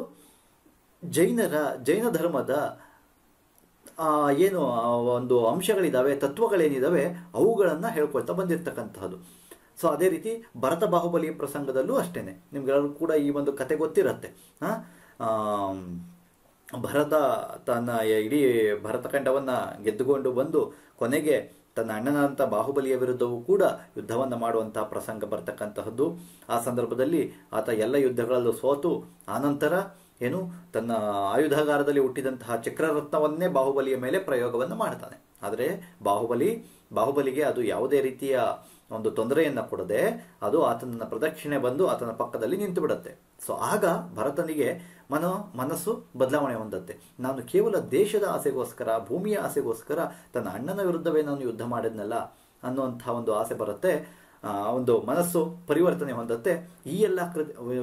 ಜೈನ ಧರ್ಮದ ಏನು ಒಂದು ಅಂಶಗಳಿದಾವೆ, ತತ್ವಗಳೇನಿದಾವೆ ಅವುಗಳನ್ನ ಹೇಳ್ಕೊಳ್ತಾ ಬಂದಿರತಕ್ಕಂತಹದ್ದು. ಸೊ ಅದೇ ರೀತಿ ಭರತ ಬಾಹುಬಲಿಯ ಪ್ರಸಂಗದಲ್ಲೂ ಅಷ್ಟೇನೆ, ನಿಮ್ಗೆಲ್ಲರೂ ಕೂಡ ಈ ಒಂದು ಕತೆ ಗೊತ್ತಿರತ್ತೆ. ಭರತ ತನ್ನ ಇಡೀ ಭರತಖಂಡವನ್ನ ಗೆದ್ದುಕೊಂಡು ಬಂದು ಕೊನೆಗೆ ತನ್ನ ಅಣ್ಣನಂತ ಬಾಹುಬಲಿಯ ವಿರುದ್ಧವೂ ಕೂಡ ಯುದ್ಧವನ್ನ ಮಾಡುವಂತಹ ಪ್ರಸಂಗ ಬರ್ತಕ್ಕಂತಹದ್ದು. ಆ ಸಂದರ್ಭದಲ್ಲಿ ಆತ ಎಲ್ಲ ಯುದ್ಧಗಳಲ್ಲೂ ಸೋತು ಆನಂತರ ಏನು ತನ್ನ ಆಯುಧಾಗಾರದಲ್ಲಿ ಹುಟ್ಟಿದಂತಹ ಚಕ್ರರತ್ನವನ್ನೇ ಬಾಹುಬಲಿಯ ಮೇಲೆ ಪ್ರಯೋಗವನ್ನು ಮಾಡ್ತಾನೆ. ಆದರೆ ಬಾಹುಬಲಿಗೆ ಅದು ಯಾವುದೇ ರೀತಿಯ ಒಂದು ತೊಂದರೆಯನ್ನ ಕೊಡದೆ ಅದು ಆತನ ಪ್ರದಕ್ಷಿಣೆ ಬಂದು ಆತನ ಪಕ್ಕದಲ್ಲಿ ನಿಂತು ಬಿಡುತ್ತೆ. ಸೊ ಆಗ ಭರತನಿಗೆ ಮನಸ್ಸು ಬದಲಾವಣೆ ಹೊಂದತ್ತೆ. ನಾನು ಕೇವಲ ದೇಶದ ಆಸೆಗೋಸ್ಕರ, ಭೂಮಿಯ ಆಸೆಗೋಸ್ಕರ ತನ್ನ ಅಣ್ಣನ ವಿರುದ್ಧವೇ ನಾನು ಯುದ್ಧ ಮಾಡಿದ್ನಲ್ಲ ಅನ್ನುವಂತಹ ಒಂದು ಆಸೆ ಬರುತ್ತೆ. ಒಂದು ಮನಸ್ಸು ಪರಿವರ್ತನೆ ಹೊಂದತ್ತೆ. ಈ ಎಲ್ಲ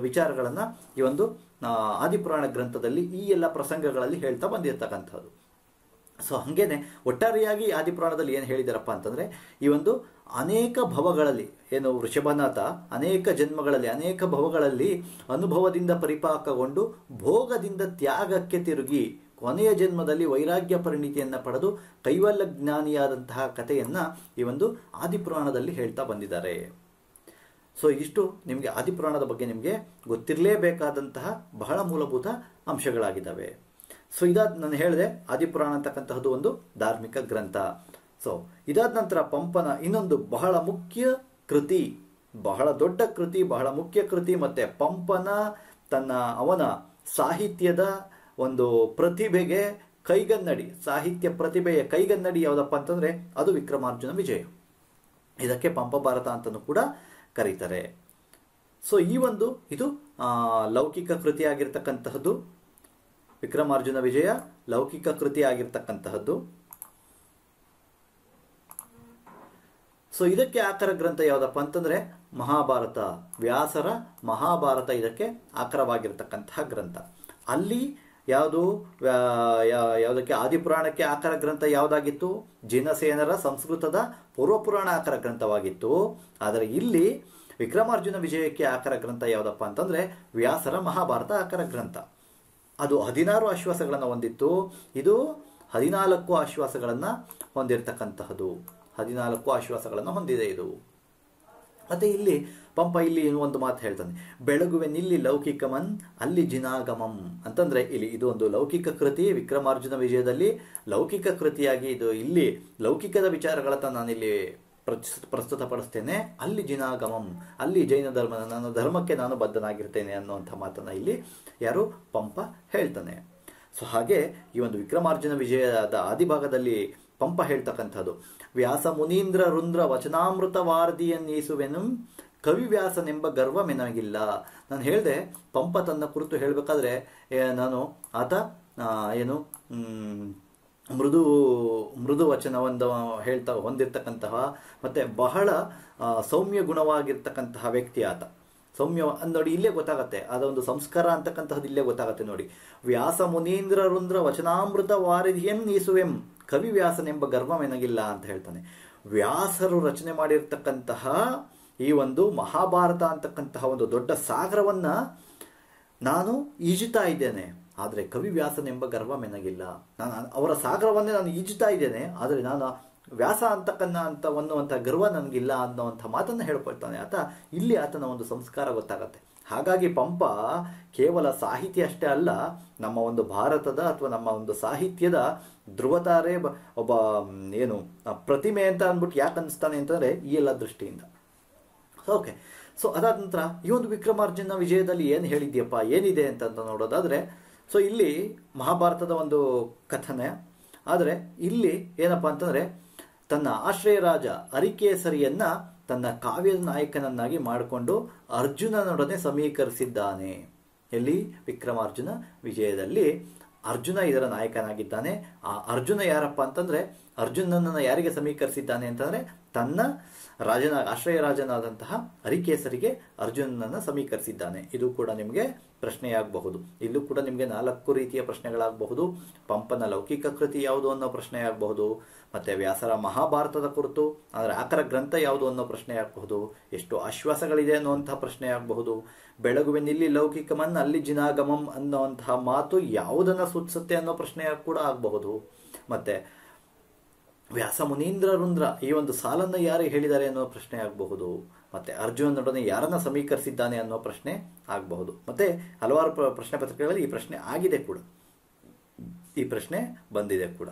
ವಿಚಾರಗಳನ್ನ ಈ ಒಂದು ಆದಿಪುರಾಣ ಗ್ರಂಥದಲ್ಲಿ ಈ ಎಲ್ಲ ಪ್ರಸಂಗಗಳಲ್ಲಿ ಹೇಳ್ತಾ ಬಂದಿರತಕ್ಕಂಥದ್ದು. ಸೊ ಹಂಗೇನೆ ಒಟ್ಟಾರೆಯಾಗಿ ಆದಿಪುರಾಣದಲ್ಲಿ ಏನು ಹೇಳಿದಾರಪ್ಪ ಅಂತಂದ್ರೆ ಈ ಒಂದು ಅನೇಕ ಭವಗಳಲ್ಲಿ ಏನು ವೃಷಭನಾಥ ಅನೇಕ ಜನ್ಮಗಳಲ್ಲಿ ಅನೇಕ ಭವಗಳಲ್ಲಿ ಅನುಭವದಿಂದ ಪರಿಪಾಕಗೊಂಡು ಭೋಗದಿಂದ ತ್ಯಾಗಕ್ಕೆ ತಿರುಗಿ ಕೊನೆಯ ಜನ್ಮದಲ್ಲಿ ವೈರಾಗ್ಯ ಪರಿಣಿತಿಯನ್ನ ಪಡೆದು ಕೈವಲ್ಯ ಜ್ಞಾನಿಯಾದಂತಹ ಕಥೆಯನ್ನ ಈ ಒಂದು ಆದಿಪುರಾಣದಲ್ಲಿ ಹೇಳ್ತಾ ಬಂದಿದ್ದಾರೆ. ಸೊ ಇಷ್ಟು ನಿಮಗೆ ಆದಿಪುರಾಣದ ಬಗ್ಗೆ ನಿಮಗೆ ಗೊತ್ತಿರಲೇಬೇಕಾದಂತಹ ಬಹಳ ಮೂಲಭೂತ ಅಂಶಗಳಾಗಿದ್ದಾವೆ. ಸೊ ಇದಾದ ನಾನು ಹೇಳಿದೆ ಆದಿಪುರಾಣ ಅಂತಕ್ಕಂತಹದ್ದು ಒಂದು ಧಾರ್ಮಿಕ ಗ್ರಂಥ. ಸೊ ಇದಾದ ನಂತರ ಪಂಪನ ಇನ್ನೊಂದು ಬಹಳ ಮುಖ್ಯ ಕೃತಿ, ಬಹಳ ದೊಡ್ಡ ಕೃತಿ, ಬಹಳ ಮುಖ್ಯ ಕೃತಿ, ಮತ್ತೆ ಪಂಪನ ಅವನ ಸಾಹಿತ್ಯದ ಒಂದು ಪ್ರತಿಭೆಗೆ ಕೈಗನ್ನಡಿ, ಸಾಹಿತ್ಯ ಪ್ರತಿಭೆಯ ಕೈಗನ್ನಡಿ ಯಾವುದಪ್ಪ ಅಂತಂದ್ರೆ ಅದು ವಿಕ್ರಮಾರ್ಜುನ ವಿಜಯ. ಇದಕ್ಕೆ ಪಂಪ ಭಾರತ ಅಂತಲೂ ಕೂಡ ಕರೀತಾರೆ. ಸೊ ಇದು ಲೌಕಿಕ ಕೃತಿ ಆಗಿರ್ತಕ್ಕಂತಹದ್ದು. ವಿಕ್ರಮಾರ್ಜುನ ವಿಜಯ ಲೌಕಿಕ ಕೃತಿ ಆಗಿರ್ತಕ್ಕಂತಹದ್ದು. ಸೊ ಇದಕ್ಕೆ ಆಕರ ಗ್ರಂಥ ಯಾವುದಪ್ಪ ಅಂತಂದ್ರೆ ಮಹಾಭಾರತ, ವ್ಯಾಸರ ಮಹಾಭಾರತ ಇದಕ್ಕೆ ಆಕರವಾಗಿರ್ತಕ್ಕಂತಹ ಗ್ರಂಥ. ಅಲ್ಲಿ ಯಾವುದಕ್ಕೆ ಆದಿಪುರಾಣಕ್ಕೆ ಆಕರ ಗ್ರಂಥ ಯಾವುದಾಗಿತ್ತು? ಜಿನಸೇನರ ಸಂಸ್ಕೃತದ ಪೂರ್ವಪುರಾಣ ಆಕರ ಗ್ರಂಥವಾಗಿತ್ತು. ಆದರೆ ಇಲ್ಲಿ ವಿಕ್ರಮಾರ್ಜುನ ವಿಜಯಕ್ಕೆ ಆಕರ ಗ್ರಂಥ ಯಾವುದಪ್ಪ ಅಂತಂದ್ರೆ ವ್ಯಾಸರ ಮಹಾಭಾರತ ಆಕರ ಗ್ರಂಥ. ಅದು 16 ಆಶ್ವಾಸಗಳನ್ನು ಹೊಂದಿತ್ತು. ಇದು 14 ಆಶ್ವಾಸಗಳನ್ನು ಹೊಂದಿರತಕ್ಕಂತಹದ್ದು. 14 ಆಶ್ವಾಸಗಳನ್ನು ಹೊಂದಿದೆ ಇದು. ಮತ್ತೆ ಇಲ್ಲಿ ಪಂಪ ಇಲ್ಲಿ ಒಂದು ಮಾತು ಹೇಳ್ತಾನೆ, ಬೆಳಗುವೆನಿಲ್ಲಿ ಲೌಕಿಕಮನ್ ಅಲ್ಲಿ ಜಿನಾಗಮಂ ಅಂತಂದ್ರೆ ಇಲ್ಲಿ ಇದು ಒಂದು ಲೌಕಿಕ ಕೃತಿ. ವಿಕ್ರಮಾರ್ಜುನ ವಿಜಯದಲ್ಲಿ ಲೌಕಿಕ ಕೃತಿಯಾಗಿ ಇದು ಇಲ್ಲಿ ಲೌಕಿಕದ ವಿಚಾರಗಳನ್ನ ನಾನಿಲ್ಲಿ ಪ್ರಸ್ತುತಪಡಿಸ್ತೇನೆ. ಅಲ್ಲಿ ಜಿನಾಗಮಂ, ಅಲ್ಲಿ ಜೈನ ಧರ್ಮ, ನನ್ನ ಧರ್ಮಕ್ಕೆ ನಾನು ಬದ್ಧನಾಗಿರ್ತೇನೆ ಅನ್ನುವಂಥ ಮಾತನ್ನ ಇಲ್ಲಿ ಯಾರು ಪಂಪ ಹೇಳ್ತಾನೆ. ಸೊ ಹಾಗೆ ಈ ಒಂದು ವಿಕ್ರಮಾರ್ಜುನ ವಿಜಯದ ಆದಿಭಾಗದಲ್ಲಿ ಪಂಪ ಹೇಳ್ತಕ್ಕಂಥದ್ದು, ವ್ಯಾಸ ಮುನೀಂದ್ರ ರುಂದ್ರ ವಚನಾಮೃತ ವಾರ್ದಿಯನ್ನೀಸುವೆನು ಕವಿವ್ಯಾಸನೆಂಬ ಗರ್ವ ಮೆನಗಿಲ್ಲ. ನಾನು ಹೇಳಿದೆ ಪಂಪ ತನ್ನ ಕುರಿತು ಹೇಳಬೇಕಾದ್ರೆ ಆತ ಮೃದು ವಚನವನ್ನು ಹೊಂದಿರತಕ್ಕಂತಹ ಮತ್ತೆ ಬಹಳ ಸೌಮ್ಯ ಗುಣವಾಗಿರ್ತಕ್ಕಂತಹ ವ್ಯಕ್ತಿ ಆತ. ಸೌಮ್ಯ ನೋಡಿ ಇಲ್ಲೇ ಗೊತ್ತಾಗತ್ತೆ, ಅದೊಂದು ಸಂಸ್ಕಾರ ಅಂತಕ್ಕಂತಹದ್ದು ಇಲ್ಲೇ ಗೊತ್ತಾಗತ್ತೆ ನೋಡಿ. ವ್ಯಾಸ ಮುನೀಂದ್ರ ರುಂದ್ರ ವಚನಾಮೃತ ವಾರಿಧಿಯಂ ನೀಸುವೆಂ ಕವಿ ವ್ಯಾಸನೆಂಬ ಗರ್ವವೆನಗಿಲ್ಲ ಅಂತ ಹೇಳ್ತಾನೆ. ವ್ಯಾಸರು ರಚನೆ ಮಾಡಿರ್ತಕ್ಕಂತಹ ಈ ಒಂದು ಮಹಾಭಾರತ ಅಂತಕ್ಕಂತಹ ಒಂದು ದೊಡ್ಡ ಸಾಗರವನ್ನ ನಾನು ಈಜುತ್ತಾ ಇದ್ದೇನೆ, ಆದರೆ ಕವಿ ವ್ಯಾಸನೆಂಬ ಗರ್ವ ಮೆನಗಿಲ್ಲ. ನಾನು ಅವರ ಸಾಗರವನ್ನೇ ನಾನು ಈಜುತ್ತಾ ಇದ್ದೇನೆ, ಆದರೆ ನಾನು ವ್ಯಾಸ ಅನ್ನುವಂಥ ಗರ್ವ ನನಗಿಲ್ಲ ಅನ್ನುವಂಥ ಮಾತನ್ನು ಹೇಳ್ಕೊಳ್ತಾನೆ ಆತ. ಇಲ್ಲಿ ಆತನ ಒಂದು ಸಂಸ್ಕಾರ ಗೊತ್ತಾಗತ್ತೆ. ಹಾಗಾಗಿ ಪಂಪ ಕೇವಲ ಸಾಹಿತ್ಯ ಅಷ್ಟೇ ಅಲ್ಲ, ನಮ್ಮ ಒಂದು ಭಾರತದ ಅಥವಾ ನಮ್ಮ ಒಂದು ಸಾಹಿತ್ಯದ ಧ್ರುವತಾರೆ, ಒಬ್ಬ ಪ್ರತಿಮೆ ಅಂತ ಅಂದ್ಬಿಟ್ಟು ಯಾಕೆ ಅನಿಸ್ತಾನೆ ಅಂತಂದ್ರೆ ಈ ಎಲ್ಲ ದೃಷ್ಟಿಯಿಂದ. ಓಕೆ, ಸೊ ಅದಾದ ನಂತರ ಈ ಒಂದು ವಿಕ್ರಮಾರ್ಜುನ ವಿಜಯದಲ್ಲಿ ಏನು ಹೇಳಿದ್ಯಪ್ಪ, ಏನಿದೆ ಅಂತ ನೋಡೋದಾದ್ರೆ, ಸೊ ಇಲ್ಲಿ ಮಹಾಭಾರತದ ಒಂದು ಕಥನೆ. ಆದರೆ ಇಲ್ಲಿ ಏನಪ್ಪಾ ಅಂತಂದ್ರೆ ತನ್ನ ಆಶ್ರಯ ರಾಜ ಅರಿಕೇಸರಿಯನ್ನ ತನ್ನ ಕಾವ್ಯದ ನಾಯಕನನ್ನಾಗಿ ಮಾಡಿಕೊಂಡು ಅರ್ಜುನನೊಡನೆ ಸಮೀಕರಿಸಿದ್ದಾನೆ. ಎಲ್ಲಿ? ವಿಕ್ರಮಾರ್ಜುನ ವಿಜಯದಲ್ಲಿ ಅರ್ಜುನ ಇದರ ನಾಯಕನಾಗಿದ್ದಾನೆ. ಆ ಅರ್ಜುನ ಯಾರಪ್ಪ ಅಂತಂದ್ರೆ, ಅರ್ಜುನನನ್ನು ಯಾರಿಗೆ ಸಮೀಕರಿಸಿದ್ದಾನೆ ಅಂತಂದ್ರೆ ತನ್ನ ಆಶ್ರಯ ರಾಜನಾದಂತಹ ಹರಿಕೇಸರಿಗೆ ಅರ್ಜುನನನ್ನು ಸಮೀಕರಿಸಿದ್ದಾನೆ. ಇದು ಕೂಡ ನಿಮಗೆ ಪ್ರಶ್ನೆಯಾಗಬಹುದು. ಇಲ್ಲೂ ಕೂಡ ನಿಮಗೆ 4 ರೀತಿಯ ಪ್ರಶ್ನೆಗಳಾಗಬಹುದು. ಪಂಪನ ಲೌಕಿಕ ಕೃತಿ ಯಾವುದು ಅನ್ನೋ ಪ್ರಶ್ನೆ ಆಗಬಹುದು, ಮತ್ತೆ ವ್ಯಾಸರ ಮಹಾಭಾರತದ ಕುರಿತು ಅಂದರೆ ಆಕರ ಗ್ರಂಥ ಯಾವುದು ಅನ್ನೋ ಪ್ರಶ್ನೆ ಆಗಬಹುದು, ಎಷ್ಟು ಆಶ್ವಾಸಗಳಿದೆ ಅನ್ನುವಂತಹ ಪ್ರಶ್ನೆ ಆಗಬಹುದು, ಬೆಳಗುವೆನಿಲ್ಲಿ ಲೌಕಿಕಮನ್ ಅಲ್ಲಿ ಜಿನಾಗಮಂ ಅನ್ನುವಂತಹ ಮಾತು ಯಾವುದನ್ನು ಸೂಚಿಸುತ್ತೆ ಅನ್ನೋ ಪ್ರಶ್ನೆ ಕೂಡ ಆಗಬಹುದು. ಮತ್ತೆ ವ್ಯಾಸ ಮುನೀಂದ್ರ ರುಂದ್ರ ಈ ಒಂದು ಸಾಲನ್ನು ಯಾರು ಹೇಳಿದ್ದಾರೆ ಅನ್ನೋ ಪ್ರಶ್ನೆ ಆಗಬಹುದು. ಮತ್ತೆ ಅರ್ಜುನನೊಡನೆ ಯಾರನ್ನ ಸಮೀಕರಿಸಿದ್ದಾನೆ ಅನ್ನೋ ಪ್ರಶ್ನೆ ಆಗಬಹುದು. ಮತ್ತೆ ಹಲವಾರು ಪ್ರಶ್ನೆ ಪತ್ರಿಕೆಗಳಲ್ಲಿ ಈ ಪ್ರಶ್ನೆ ಆಗಿದೆ ಕೂಡ, ಈ ಪ್ರಶ್ನೆ ಬಂದಿದೆ ಕೂಡ.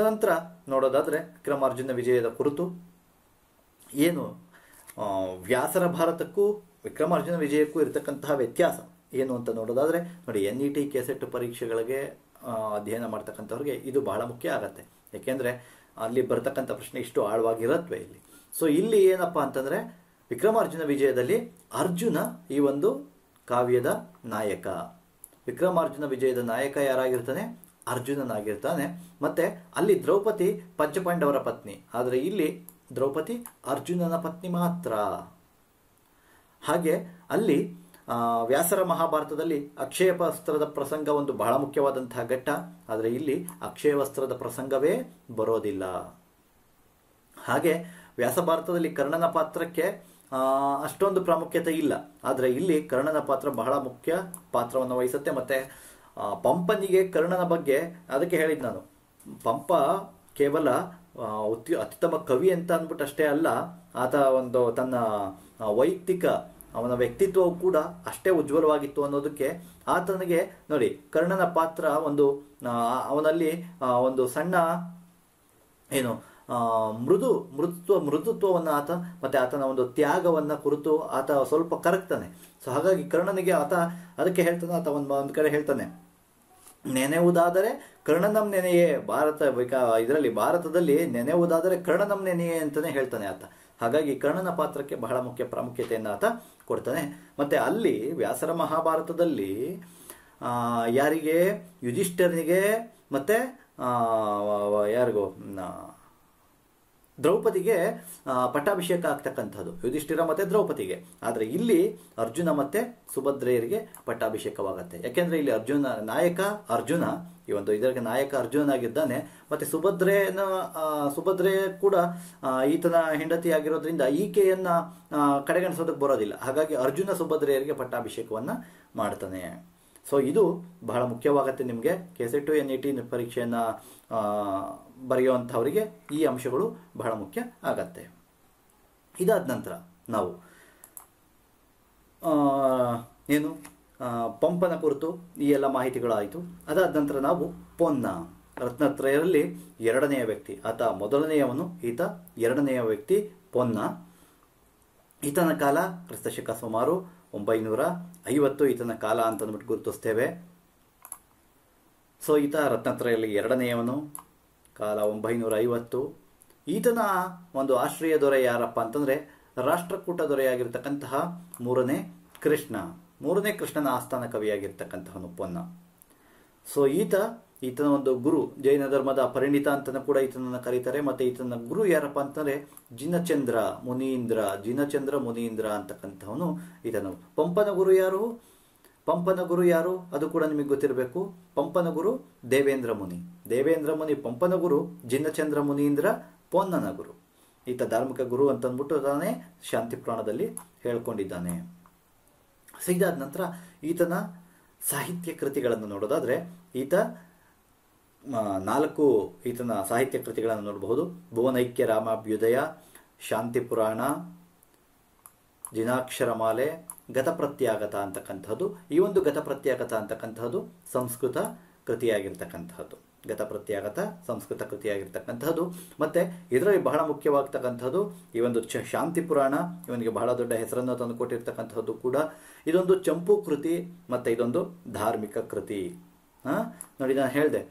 ನಂತರ ನೋಡೋದಾದ್ರೆ ವಿಕ್ರಮಾರ್ಜುನ ವಿಜಯದ ಕುರಿತು ಏನು ವ್ಯಾಸರ ಭಾರತಕ್ಕೂ ವಿಕ್ರಮಾರ್ಜುನ ವಿಜಯಕ್ಕೂ ಇರತಕ್ಕಂತಹ ವ್ಯತ್ಯಾಸ ಏನು ಅಂತ ನೋಡೋದಾದ್ರೆ ನೋಡಿ, NET ಕೆಸೆಟ್ ಪರೀಕ್ಷೆಗಳಿಗೆ ಅಧ್ಯಯನ ಮಾಡ್ತಕ್ಕಂಥವ್ರಿಗೆ ಇದು ಬಹಳ ಮುಖ್ಯ ಆಗತ್ತೆ. ಯಾಕೆಂದ್ರೆ ಅಲ್ಲಿ ಬರ್ತಕ್ಕಂಥ ಪ್ರಶ್ನೆ ಇಷ್ಟು ಆಳವಾಗಿರತ್ವೆ ಇಲ್ಲಿ. ಸೊ ಇಲ್ಲಿ ಏನಪ್ಪಾ ಅಂತಂದ್ರೆ ವಿಕ್ರಮಾರ್ಜುನ ವಿಜಯದಲ್ಲಿ ಅರ್ಜುನ ಈ ಒಂದು ಕಾವ್ಯದ ನಾಯಕ. ವಿಕ್ರಮಾರ್ಜುನ ವಿಜಯದ ನಾಯಕ ಯಾರಾಗಿರ್ತಾನೆ? ಅರ್ಜುನನಾಗಿರ್ತಾನೆ. ಮತ್ತೆ ಅಲ್ಲಿ ದ್ರೌಪದಿ ಪಂಚಪಾಂಡವರ ಪತ್ನಿ, ಆದರೆ ಇಲ್ಲಿ ದ್ರೌಪದಿ ಅರ್ಜುನನ ಪತ್ನಿ ಮಾತ್ರ. ಹಾಗೆ ಅಲ್ಲಿ ವ್ಯಾಸರ ಮಹಾಭಾರತದಲ್ಲಿ ಅಕ್ಷಯ ವಸ್ತ್ರದ ಪ್ರಸಂಗ ಒಂದು ಬಹಳ ಮುಖ್ಯವಾದಂತಹ ಘಟ್ಟ, ಆದರೆ ಇಲ್ಲಿ ಅಕ್ಷಯ ವಸ್ತ್ರದ ಪ್ರಸಂಗವೇ ಬರೋದಿಲ್ಲ. ಹಾಗೆ ವ್ಯಾಸ ಭಾರತದಲ್ಲಿ ಕರ್ಣನ ಪಾತ್ರಕ್ಕೆ ಅಷ್ಟೊಂದು ಪ್ರಾಮುಖ್ಯತೆ ಇಲ್ಲ, ಆದರೆ ಇಲ್ಲಿ ಕರ್ಣನ ಪಾತ್ರ ಬಹಳ ಮುಖ್ಯ ಪಾತ್ರವನ್ನು ವಹಿಸುತ್ತೆ. ಮತ್ತೆ ಪಂಪನಿಗೆ ಕರ್ಣನ ಬಗ್ಗೆ ಅದಕ್ಕೆ ಹೇಳಿದ್ ನಾನು, ಪಂಪ ಕೇವಲ ಅತ್ಯುತ್ತಮ ಕವಿ ಅಂತ ಅಂದ್ಬಿಟ್ಟು ಅಷ್ಟೇ ಅಲ್ಲ, ಆತ ಒಂದು ತನ್ನ ವೈಯಕ್ತಿಕ ಅವನ ವ್ಯಕ್ತಿತ್ವವು ಕೂಡ ಅಷ್ಟೇ ಉಜ್ವಲವಾಗಿತ್ತು ಅನ್ನೋದಕ್ಕೆ ಆತನಿಗೆ ನೋಡಿ ಕರ್ಣನ ಪಾತ್ರ ಒಂದು ಅವನಲ್ಲಿ ಒಂದು ಸಣ್ಣ ಏನು ಮೃದುತ್ವವನ್ನು ಆತ ಮತ್ತೆ ಆತನ ಒಂದು ತ್ಯಾಗವನ್ನ ಕುರಿತು ಆತ ಸ್ವಲ್ಪ ಕರಗ್ತಾನೆ. ಸೊ ಹಾಗಾಗಿ ಕರ್ಣನಿಗೆ ಆತ ಅದಕ್ಕೆ ಹೇಳ್ತಾನೆ, ಆತ ಒಂದು ಕಡೆ ಹೇಳ್ತಾನೆ, ನೆನೆಯುವುದಾದರೆ ಕರ್ಣನಂ ನೆನೆಯೇ, ಇದರಲ್ಲಿ ಭಾರತದಲ್ಲಿ ನೆನೆಯುವುದಾದರೆ ಕರ್ಣನಂ ನೆನೆಯೇ ಅಂತಾನೆ ಹೇಳ್ತಾನೆ ಆತ. ಹಾಗಾಗಿ ಕರ್ಣನ ಪಾತ್ರಕ್ಕೆ ಬಹಳ ಮುಖ್ಯ ಪ್ರಾಮುಖ್ಯತೆಯನ್ನು ಆತ ಕೊಡ್ತಾನೆ. ಮತ್ತೆ ಅಲ್ಲಿ ವ್ಯಾಸರ ಮಹಾಭಾರತದಲ್ಲಿ ಯಾರಿಗೆ? ಯುಧಿಷ್ಠಿರನಿಗೆ ಮತ್ತೆ ಯಾರಿಗೋ ದ್ರೌಪದಿಗೆ ಪಟ್ಟಾಭಿಷೇಕ ಆಗ್ತಕ್ಕಂಥದ್ದು, ಯುಧಿಷ್ಠಿರ ಮತ್ತೆ ದ್ರೌಪದಿಗೆ. ಆದರೆ ಇಲ್ಲಿ ಅರ್ಜುನ ಮತ್ತೆ ಸುಭದ್ರೆಯರಿಗೆ ಪಟ್ಟಾಭಿಷೇಕವಾಗತ್ತೆ. ಯಾಕೆಂದ್ರೆ ಇಲ್ಲಿ ನಾಯಕ ಅರ್ಜುನ, ಈ ಒಂದು ಇದಕ್ಕೆ ನಾಯಕ ಅರ್ಜುನನಾಗಿದ್ದಾನೆ. ಮತ್ತೆ ಸುಭದ್ರೆ ಕೂಡ ಈತನ ಹೆಂಡತಿ ಆಗಿರೋದ್ರಿಂದ ಈಕೆಯನ್ನ ಕಡೆಗಣಿಸೋದಕ್ಕೆ ಬರೋದಿಲ್ಲ. ಹಾಗಾಗಿ ಅರ್ಜುನ ಸುಭದ್ರೆಯರಿಗೆ ಪಟ್ಟಾಭಿಷೇಕವನ್ನ ಮಾಡ್ತಾನೆ. ಸೊ ಇದು ಬಹಳ ಮುಖ್ಯವಾಗತ್ತೆ ನಿಮಗೆ ಕೆಸೆಟ್ NET ಪರೀಕ್ಷೆಯನ್ನ ಬರೆಯುವಂಥವರಿಗೆ ಈ ಅಂಶಗಳು ಬಹಳ ಮುಖ್ಯ ಆಗತ್ತೆ. ಇದಾದ ನಂತರ ನಾವು ಏನು ಪಂಪನ ಕುರಿತು ಈ ಎಲ್ಲ ಮಾಹಿತಿಗಳಾಯಿತು. ಅದಾದ ನಂತರ ನಾವು ಪೊನ್ನ ರತ್ನತ್ರಯರಲ್ಲಿ ಎರಡನೆಯ ವ್ಯಕ್ತಿ, ಆತ ಮೊದಲನೆಯವನು, ಈತ ಎರಡನೆಯ ವ್ಯಕ್ತಿ ಪೊನ್ನ. ಈತನ ಕಾಲ ಕ್ರಿಸ್ತಶಕ ಸುಮಾರು 950 ಈತನ ಕಾಲ ಅಂತ ಅಂದ್ಬಿಟ್ಟು ಗುರುತಿಸ್ತೇವೆ. ಸೊ ಈತ ರತ್ನತ್ರಯಲ್ಲಿ ಎರಡನೆಯವನು, ಕಾಲ 950. ಈತನ ಒಂದು ಆಶ್ರಯ ದೊರೆ ಯಾರಪ್ಪ ಅಂತಂದ್ರೆ ರಾಷ್ಟ್ರಕೂಟ ದೊರೆಯಾಗಿರ್ತಕ್ಕಂತಹ ಮೂರನೇ ಕೃಷ್ಣನ ಆಸ್ಥಾನ ಕವಿಯಾಗಿರ್ತಕ್ಕಂತಹನು ಪೊನ್ನ. ಸೊ ಈತನ ಒಂದು ಗುರು, ಜೈನ ಧರ್ಮದ ಪರಿಣಿತ ಅಂತನ ಕೂಡ ಈತನನ್ನು ಕರೀತಾರೆ. ಮತ್ತೆ ಈತನ ಗುರು ಯಾರಪ್ಪ ಅಂತಂದ್ರೆ ಜಿನಚಂದ್ರ ಮುನೀಂದ್ರ ಅಂತಕ್ಕಂಥವನು ಈತನು. ಪಂಪನ ಗುರು ಯಾರು ಅದು ಕೂಡ ನಿಮಗೆ ಗೊತ್ತಿರಬೇಕು. ಪಂಪನ ಗುರು ದೇವೇಂದ್ರ ಮುನಿ, ಪಂಪನ ಗುರು ಜಿನಚಂದ್ರ ಮುನೀಂದ್ರ ಪೊನ್ನನ ಗುರು. ಈತ ಧಾರ್ಮಿಕ ಗುರು ಅಂತಂದ್ಬಿಟ್ಟು ತಾನೇ ಶಾಂತಿ ಪುರಾಣದಲ್ಲಿ ಹೇಳ್ಕೊಂಡಿದ್ದಾನೆ. ಇದಾದ ನಂತರ ಈತನ ಸಾಹಿತ್ಯ ಕೃತಿಗಳನ್ನು ನೋಡೋದಾದ್ರೆ ಈತನ ಸಾಹಿತ್ಯ ಕೃತಿಗಳನ್ನು ನೋಡಬಹುದು. ಭುವನೈಕ್ಯ ರಾಮಾಭ್ಯುದಯ, ಶಾಂತಿ ಪುರಾಣ, ಜಿನಾಕ್ಷರಮಾಲೆ, ಗತಪ್ರತ್ಯಾಗತ ಅಂತಕ್ಕಂಥದ್ದು. ಈ ಒಂದು ಗತಪ್ರತ್ಯಾಗತ ಅಂತಕ್ಕಂಥದ್ದು ಸಂಸ್ಕೃತ ಕೃತಿಯಾಗಿರ್ತಕ್ಕಂಥದ್ದು. ಮತ್ತೆ ಇದರಲ್ಲಿ ಬಹಳ ಮುಖ್ಯವಾಗ್ತಕ್ಕಂಥದ್ದು ಈ ಒಂದು ಶಾಂತಿ ಪುರಾಣ. ಇವನಿಗೆ ಬಹಳ ದೊಡ್ಡ ಹೆಸರನ್ನು ತಂದು ಕೊಟ್ಟಿರ್ತಕ್ಕಂಥದ್ದು ಕೂಡ. ಇದೊಂದು ಚಂಪು ಕೃತಿ, ಮತ್ತೆ ಇದೊಂದು ಧಾರ್ಮಿಕ ಕೃತಿ. ನೋಡಿ, ನಾನು ಹೇಳಿದೆ